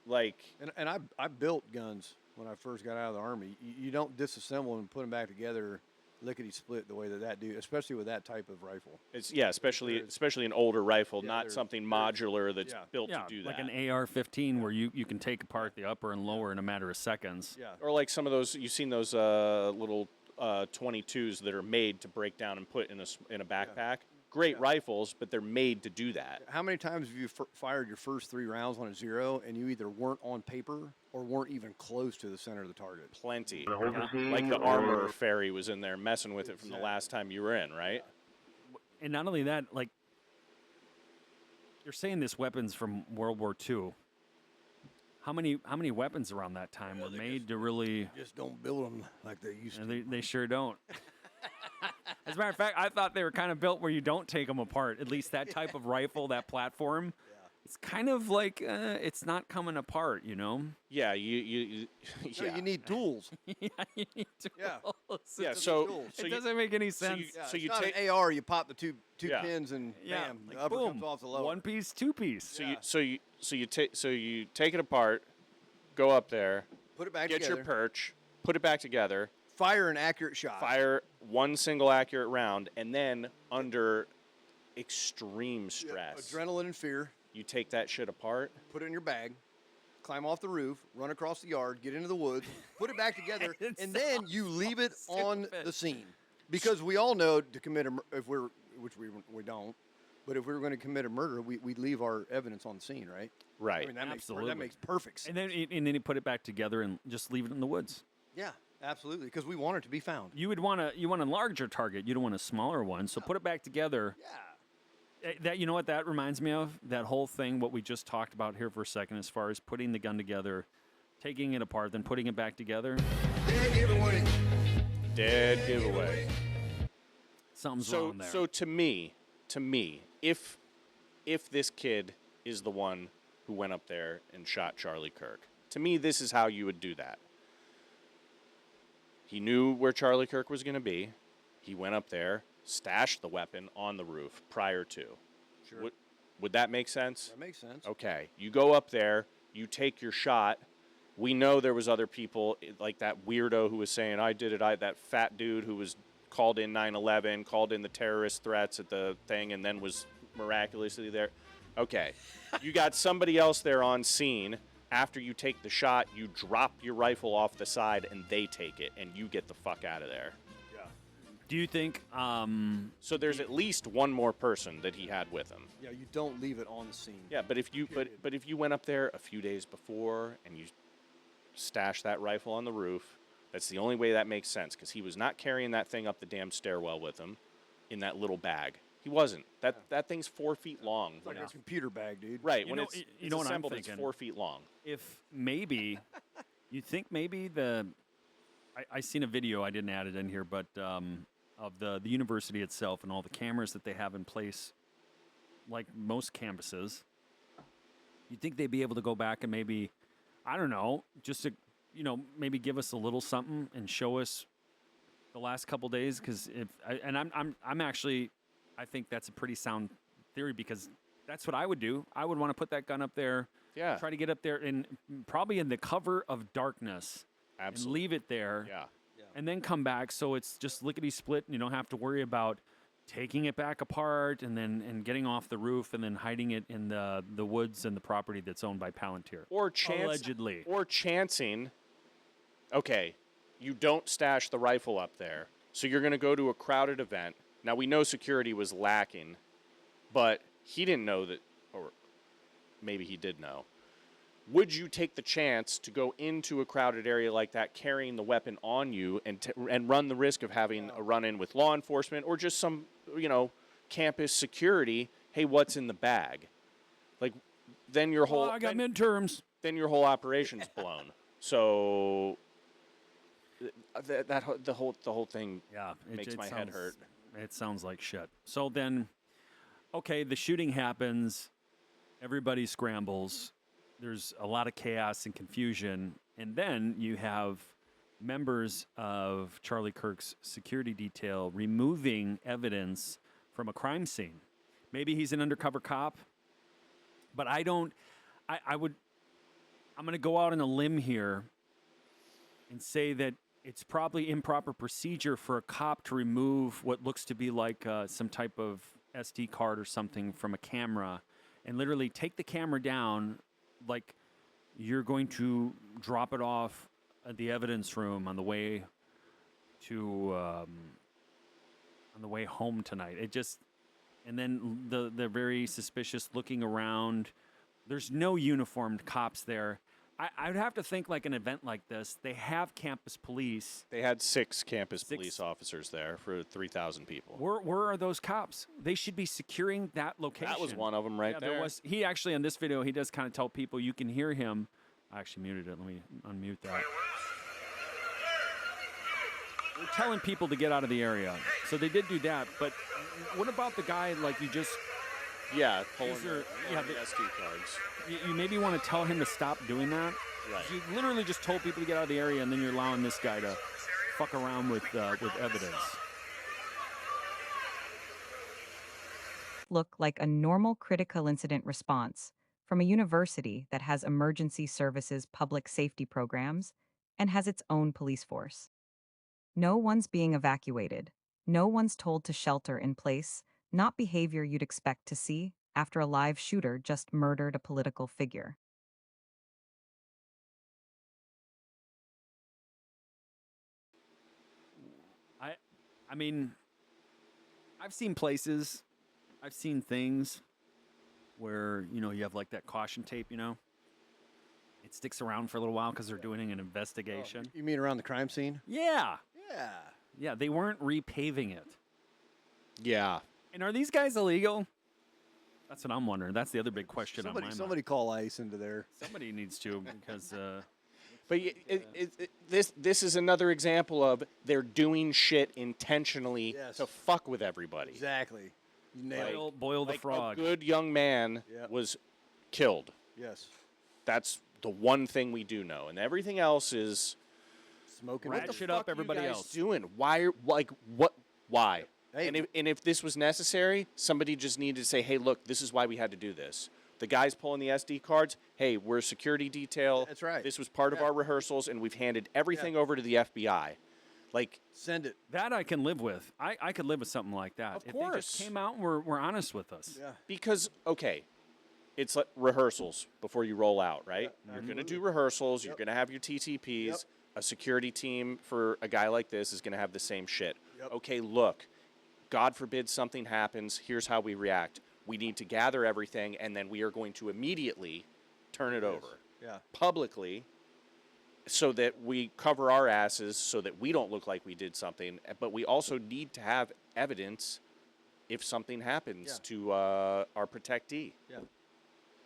like, And I built guns when I first got out of the Army. You don't disassemble and put them back together lickety-split the way that do, especially with that type of rifle. it's especially an older rifle, Yeah, not they're- something modular that's yeah. built Yeah, to do like that. an AR-15 where you can take apart the upper and lower in a matter of seconds. Yeah. Or like some of those, you've seen those little 22s that are made to break down and put in a backpack. Great rifles, but they're made to do that. How many times have you fired your first 3 rounds on a zero and you either weren't on paper or weren't even close to the center of the target? Plenty. Yeah. Like the armor fairy was in there messing with it from the last time you were in, right? And not only that, like, you're saying this weapon's from World War II. How many weapons around that time were made to really? Just don't build them like they used to. They sure don't. As a matter of fact, I thought they were kind of built where you don't take them apart. At least that type of rifle, that platform, it's kind of like it's not coming apart, you know? Yeah, you No, you need tools. Yeah, you need to. Yeah. Yeah, It doesn't make any sense. So you it's not take an AR. You pop the two Yeah. pins and Yeah, bam, like the upper boom, comes off the lower. one piece, two piece. So you take it apart, go up there, Put it back get together. your perch, put it back together, Fire an accurate shot. fire one single accurate round, and then under extreme stress, Adrenaline and fear. you take that shit apart. Put it in your bag. Climb off the roof. Run across the yard. Get into the woods. Put it back together, and then you leave it on the scene. Because we all know to commit which we don't, but if we were going to commit a murder, we'd leave our evidence on the scene, right? Right. I mean, that Absolutely. makes perfect sense. And then you put it back together and just leave it in the woods. Yeah, absolutely. Because we want it to be found. You want a larger target. You don't want a smaller one. So put it back together. Yeah. That, you know what that reminds me of? That whole thing, what we just talked about here for a second, as far as putting the gun together, taking it apart, then putting it back together. Dead giveaway. Something's wrong there. So to me, if this kid is the one who went up there and shot Charlie Kirk, to me, this is how you would do that. He knew where Charlie Kirk was going to be. He went up there, stashed the weapon on the roof prior to. Sure. Would that make sense? That makes sense. Okay. You go up there, you take your shot. We know there was other people, like that weirdo who was saying, I did it, that fat dude who was called in 9/11, called in the terrorist threats at the thing, and then was miraculously there. Okay. You got somebody else there on scene. After you take the shot, you drop your rifle off the side, and they take it, and you get the fuck out of there. Yeah. Do you think? So there's at least one more person that he had with him. Yeah, you don't leave it on the scene. Yeah, but if you went up there a few days before and you stashed that rifle on the roof, that's the only way that makes sense, because he was not carrying that thing up the damn stairwell with him in that little bag. He wasn't. That thing's 4 feet long. It's like a computer bag, dude. Right. You When know- it's you know what I'm assembled, it's thinking? 4 feet long. If maybe, you think maybe I seen a video, I didn't add it in here, but of the university itself and all the cameras that they have in place, like most campuses, you'd think they'd be able to go back and maybe, I don't know, just to, maybe give us a little something and show us the last couple days, because I'm actually, I think that's a pretty sound theory, because that's what I would do. I would want to put that gun up there. Yeah. Try to get up there and probably in the cover of darkness. Absolutely. And leave it there. Yeah. And then come back, so it's just lickety split, and you don't have to worry about taking it back apart and getting off the roof and then hiding it in the woods and the property that's owned by Palantir. Or allegedly. Or chancing. Okay, you don't stash the rifle up there, so you're going to go to a crowded event. Now, we know security was lacking, but he didn't know that, or maybe he did know. Would you take the chance to go into a crowded area like that carrying the weapon on you and run the risk of having a run-in with law enforcement or just some, campus security? Hey, what's in the bag? Like, then your whole I got midterms. Then your whole operation's blown. So the whole thing makes my head hurt. It sounds like shit. So then, okay, the shooting happens. Everybody scrambles. There's a lot of chaos and confusion. And then you have members of Charlie Kirk's security detail removing evidence from a crime scene. Maybe he's an undercover cop, but I'm going to go out on a limb here and say that it's probably improper procedure for a cop to remove what looks to be like some type of SD card or something from a camera and literally take the camera down like you're going to drop it off at the evidence room on the way to on the way home tonight. It just, and then the very suspicious looking around. There's no uniformed cops there. I would have to think like an event like this, they have campus police. They had 6 campus police officers there for 3,000 people. Where are those cops? They should be securing that location. That was one of them right there. He actually, on this video, he does kind of tell people, you can hear him. I actually muted it. Let me unmute that. We're telling people to get out of the area. So they did do that. But what about the guy like you just... Yeah, pulling the SD cards. You maybe want to tell him to stop doing that. Right. You literally just told people to get out of the area, and then you're allowing this guy to fuck around with evidence. Look like a normal critical incident response from a university that has emergency services public safety programs and has its own police force. No one's being evacuated. No one's told to shelter in place. Not behavior you'd expect to see after a live shooter just murdered a political figure. I mean, I've seen places, I've seen things where, you have like that caution tape, It sticks around for a little while because they're doing an investigation. You mean around the crime scene? Yeah. Yeah. Yeah, they weren't repaving it. Yeah. And are these guys illegal? That's what I'm wondering. That's the other big question on my mind. Somebody call ICE into there. Somebody needs to because... But this is another example of they're doing shit intentionally to fuck with everybody. Exactly. Boil the frog. A good young man was killed. Yes. That's the one thing we do know, and everything else is smoking. Rat shit up everybody else. Doing? Why? Why? Hey. And if this was necessary, somebody just needed to say, "Hey, look, this is why we had to do this." The guys pulling the SD cards, hey, we're a security detail. That's right. This was part of our rehearsals, and we've handed everything over to the FBI. Like, send it. That I can live with. I could live with something like that. Of if course. They just came out and were honest with us. Yeah. Because, okay, it's like rehearsals before you roll out, right? Yeah, you're going to do rehearsals. You're going to have your TTPs. Yep. A security team for a guy like this is going to have the same shit. Yep. Okay, look, God forbid something happens. Here's how we react. We need to gather everything, and then we are going to immediately turn it over publicly so that we cover our asses so that we don't look like we did something. But we also need to have evidence if something happens to our protectee. Yeah.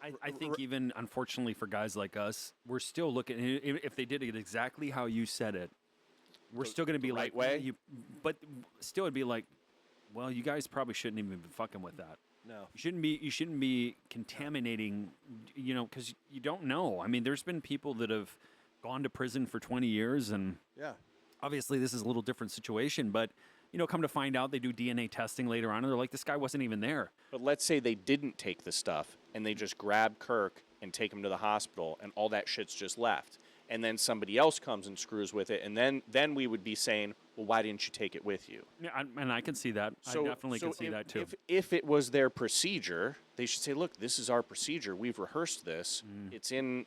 I think even, unfortunately, for guys like us, we're still looking, if they did it exactly how you said it, we're still going to be like, way? But still it'd be like, well, you guys probably shouldn't even be fucking with that. No. You shouldn't be contaminating, because you don't know. I mean, there's been people that have gone to prison for 20 years, and obviously this is a little different situation, but, come to find out they do DNA testing later on, and they're like, this guy wasn't even there. But let's say they didn't take the stuff, and they just grab Kirk and take him to the hospital, and all that shit's just left. And then somebody else comes and screws with it, and then we would be saying, well, why didn't you take it with you? Yeah, and I can see that. I definitely can see that too. If it was their procedure, they should say, look, this is our procedure. We've rehearsed this. It's in...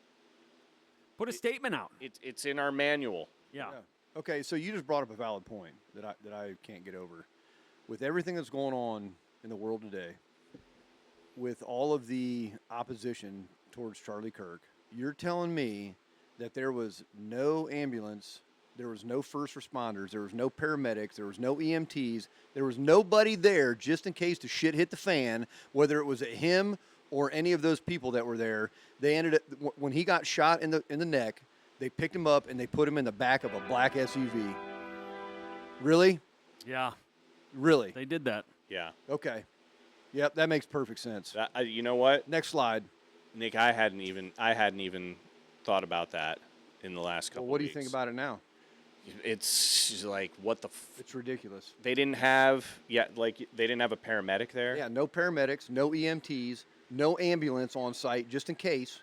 Put a statement out. It's in our manual. Yeah. Okay, so you just brought up a valid point that I can't get over. With everything that's going on in the world today, with all of the opposition towards Charlie Kirk, you're telling me that there was no ambulance, there was no first responders, there was no paramedics, there was no EMTs, there was nobody there just in case the shit hit the fan, whether it was at him or any of those people that were there. They ended up when he got shot in the neck. They picked him up and they put him in the back of a black SUV. Really? Yeah. Really? They did that. Yeah. Okay. Yep, that makes perfect sense. You know what? Next slide. Nick, I hadn't even thought about that in the last couple. Well, what do you weeks. think about it now? It's like what the. It's ridiculous. They didn't have they didn't have a paramedic there. Yeah, no paramedics, no EMTs, no ambulance on site just in case.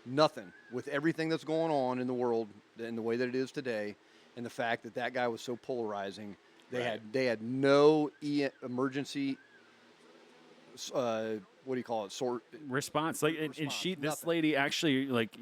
Nothing. With everything that's going on in the world and the way that it is today, and the fact that that guy was so polarizing, they had no emergency. What do you call it? Response. Like, and this lady actually, like,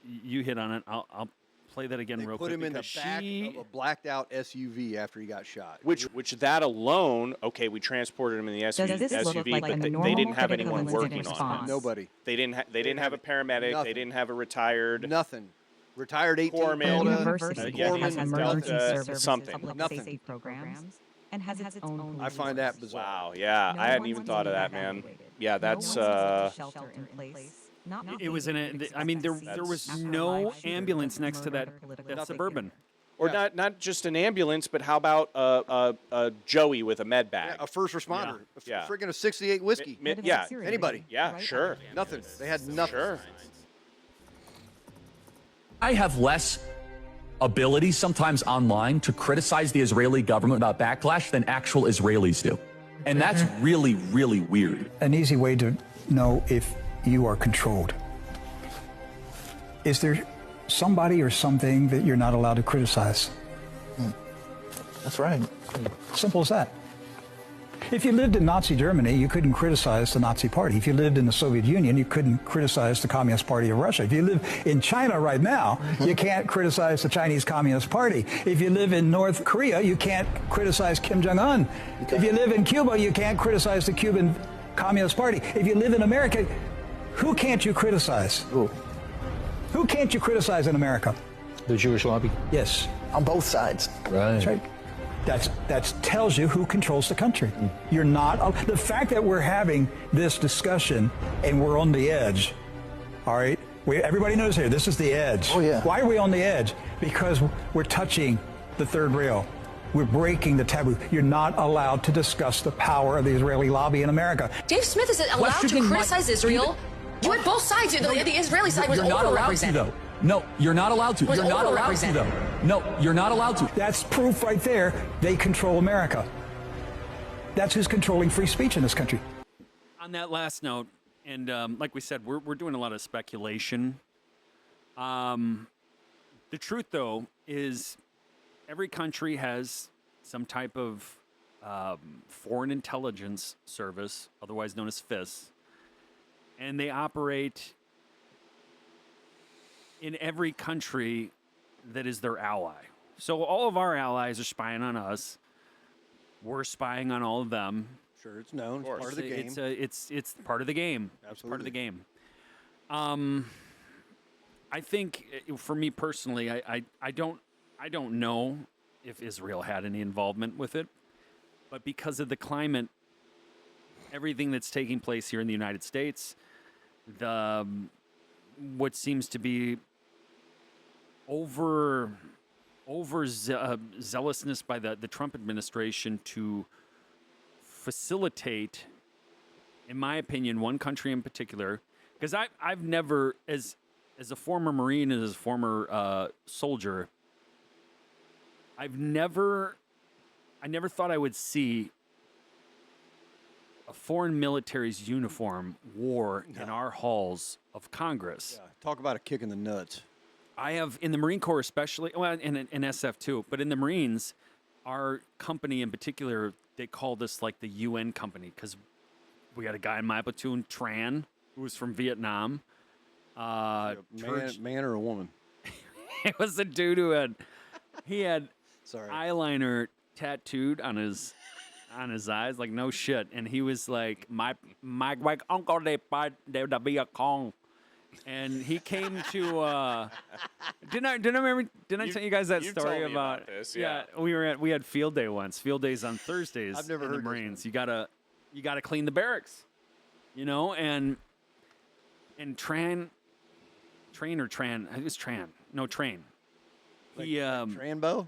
you hit on it. I'll play that again real quick. Put him in the back of a blacked out SUV after he got shot. Which that alone, okay, we transported him in the SUV, but they didn't have anyone working on him. Nobody. They didn't have a paramedic. Nothing. They didn't have a retired. Nothing. Retired 18 Corpsman, University has emergency services, something. public safety programs, and has its own. I find that bizarre. Wow. Yeah, I hadn't even thought of that, man. Yeah, that's. It was I mean, there was no ambulance next to that Suburban. Or not just an ambulance, but how about a Joey with a med bag? Yeah, a first responder. Yeah. Friggin' a 68 whiskey. Yeah. Anybody. Yeah, sure. Nothing. They had nothing. Sure. I have less ability sometimes online to criticize the Israeli government about backlash than actual Israelis do. And that's really, really weird. An easy way to know if you are controlled. Is there somebody or something that you're not allowed to criticize? That's right. Simple as that. If you lived in Nazi Germany, you couldn't criticize the Nazi Party. If you lived in the Soviet Union, you couldn't criticize the Communist Party of Russia. If you live in China right now, you can't criticize the Chinese Communist Party. If you live in North Korea, you can't criticize Kim Jong-un. If you live in Cuba, you can't criticize the Cuban Communist Party. If you live in America, who can't you criticize? Who can't you criticize in America? The Jewish lobby? Yes. On both sides. Right. That's right. That tells you who controls the country. You're not. The fact that we're having this discussion and we're on the edge, all right? Everybody knows here, this is the edge. Oh, yeah. Why are we on the edge? Because we're touching the third rail. We're breaking the taboo. You're not allowed to discuss the power of the Israeli lobby in America. Dave Smith is allowed to criticize Israel. You're at both sides. The Israeli side was overrepresented. No, you're not allowed to. You're not allowed to, though. No, you're not allowed to. That's proof right there. They control America. That's who's controlling free speech in this country. On that last note, and like we said, we're doing a lot of speculation. The truth, though, is every country has some type of foreign intelligence service, otherwise known as FIS, and they operate in every country that is their ally. So all of our allies are spying on us. We're spying on all of them. Sure, it's known. It's part of the game. It's part of the game. Absolutely. It's part of the game. I think for me personally, I don't know if Israel had any involvement with it, but because of the climate, everything that's taking place here in the United States, what seems to be zealousness by the Trump administration to facilitate, in my opinion, one country in particular, because I've never, as a former Marine and as a former soldier, I never thought I would see a foreign military's uniform wore in our halls of Congress. Yeah, talk about a kick in the nuts. I have, in the Marine Corps especially, well, in SF too, but in the Marines, our company in particular, they called us like the UN company because we had a guy in my platoon, Tran, who was from Vietnam. Man or a woman? It was a dude who had eyeliner tattooed on his eyes, like no shit, and he was like my white uncle de be a Kong, and he came to didn't I tell you guys that story about this? Yeah, we had field day once. Field days on Thursdays. I've never in heard the Marines. You gotta clean the barracks. You know, and Tran, I think it's Tran. No, Train. Like, He Tranbo?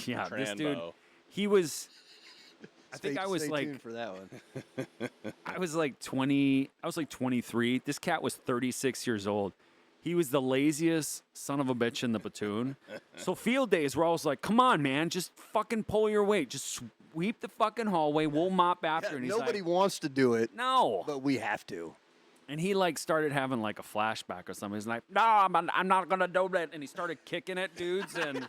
Yeah, this dude. Tranbo. He was. I think I was stay like. tuned for that one. I was like 20. I was like 23. This cat was 36 years old. He was the laziest son of a bitch in the platoon. So field days were always like, come on, man, just fucking pull your weight. Just sweep the fucking hallway. We'll mop after. And he's Nobody like, wants to do it. no. But we have to. And he like started having like a flashback or something. He's like, no, I'm not gonna do that. And he started kicking at dudes and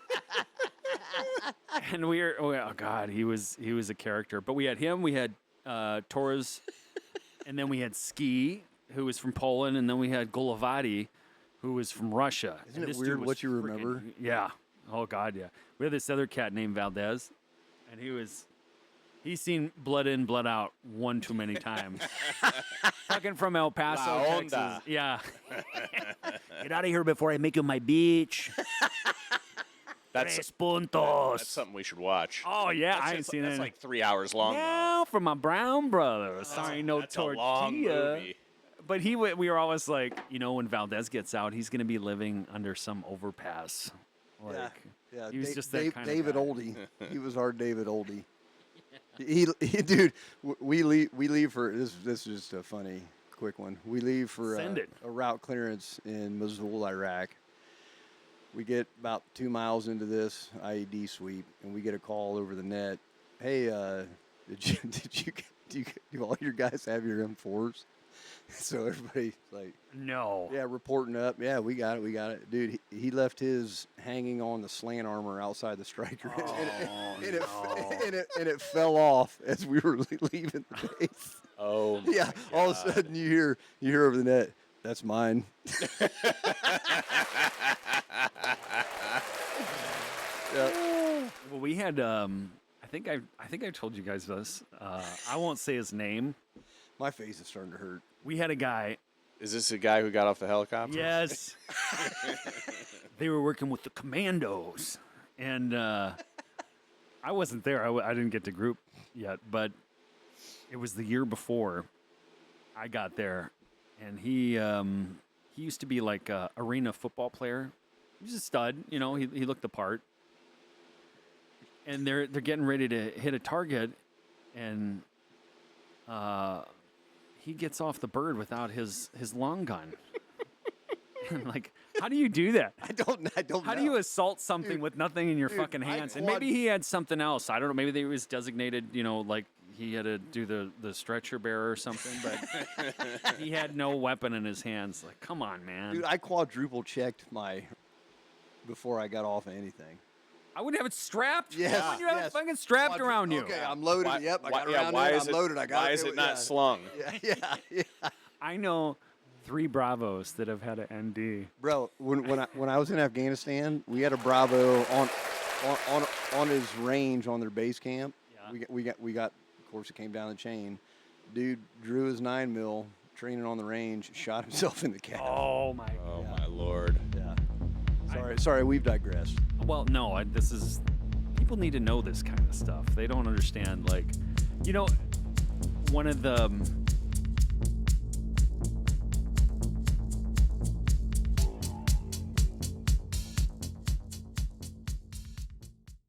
oh god, he was a character. But we had him, we had Torres, and then we had Ski, who was from Poland, and then we had Golovati, who was from Russia. Isn't And it this dude weird was what you remember? Yeah. Oh god, yeah. We had this other cat named Valdez, and he's seen blood in, blood out one too many times. Fucking from El Paso, La Texas. onda. Yeah. Get out of here before I make you my beach. That's Tres puntos. That's something we should watch. Oh yeah, That's I ain't seen That's it. like 3 hours long. Yeah, from my Brown brothers. Sorry, no That's a tortilla. long movie. But we were always like, you know, when Valdez gets out, he's gonna be living under some overpass. Like, Yeah, he was just that kind David of guy. Oldie. He was our David Oldie. He dude, we leave for this. This is just a funny, quick one. We leave for Send it. a route clearance in Mosul, Iraq. We get about 2 miles into this IED sweep, and we get a call over the net. Hey, do all your guys have your M4s? So everybody's like, no. Yeah, reporting up. Yeah, we got it. Dude, he left his hanging on the slant armor outside the striker. And it fell off as we were leaving the base. Oh, my yeah. All of a sudden you hear over the net, that's mine. Yeah. Well, we had I think I told you guys this. I won't say his name. My face is starting to hurt. We had a guy. Is this a guy who got off the helicopter? Yes. They were working with the commandos, and I wasn't there. I didn't get to group yet, but it was the year before I got there, and he used to be like a arena football player. He was a stud, you know. He looked the part, and they're getting ready to hit a target, and he gets off the bird without his long gun. Like, how do you do that? I don't How know. do you assault something with nothing in your fucking hands? And maybe he had something else. I don't know. Maybe he was designated, you know, like he had to do the stretcher bearer or something, but he had no weapon in his hands. Like, come on, man. Dude, I quadruple checked before I got off of anything. I wouldn't have it strapped. Yes, Why wouldn't you have yes. it fucking strapped around you? Okay, I'm loaded. Why- Yep, I why- got yeah, around why it. is I'm it- loaded. I got why it. is it not slung? Yeah. I know 3 Bravos that have had an ND. Bro, when I was in Afghanistan, we had a Bravo on his range on their base camp. Yeah. We got. Of course, it came down the chain. Dude drew his 9mm, training on the range, shot himself in the calf. Oh my. Oh my lord. Yeah. Sorry, we've digressed. Well, no, people need to know this kind of stuff. They don't understand, like, you know, one of the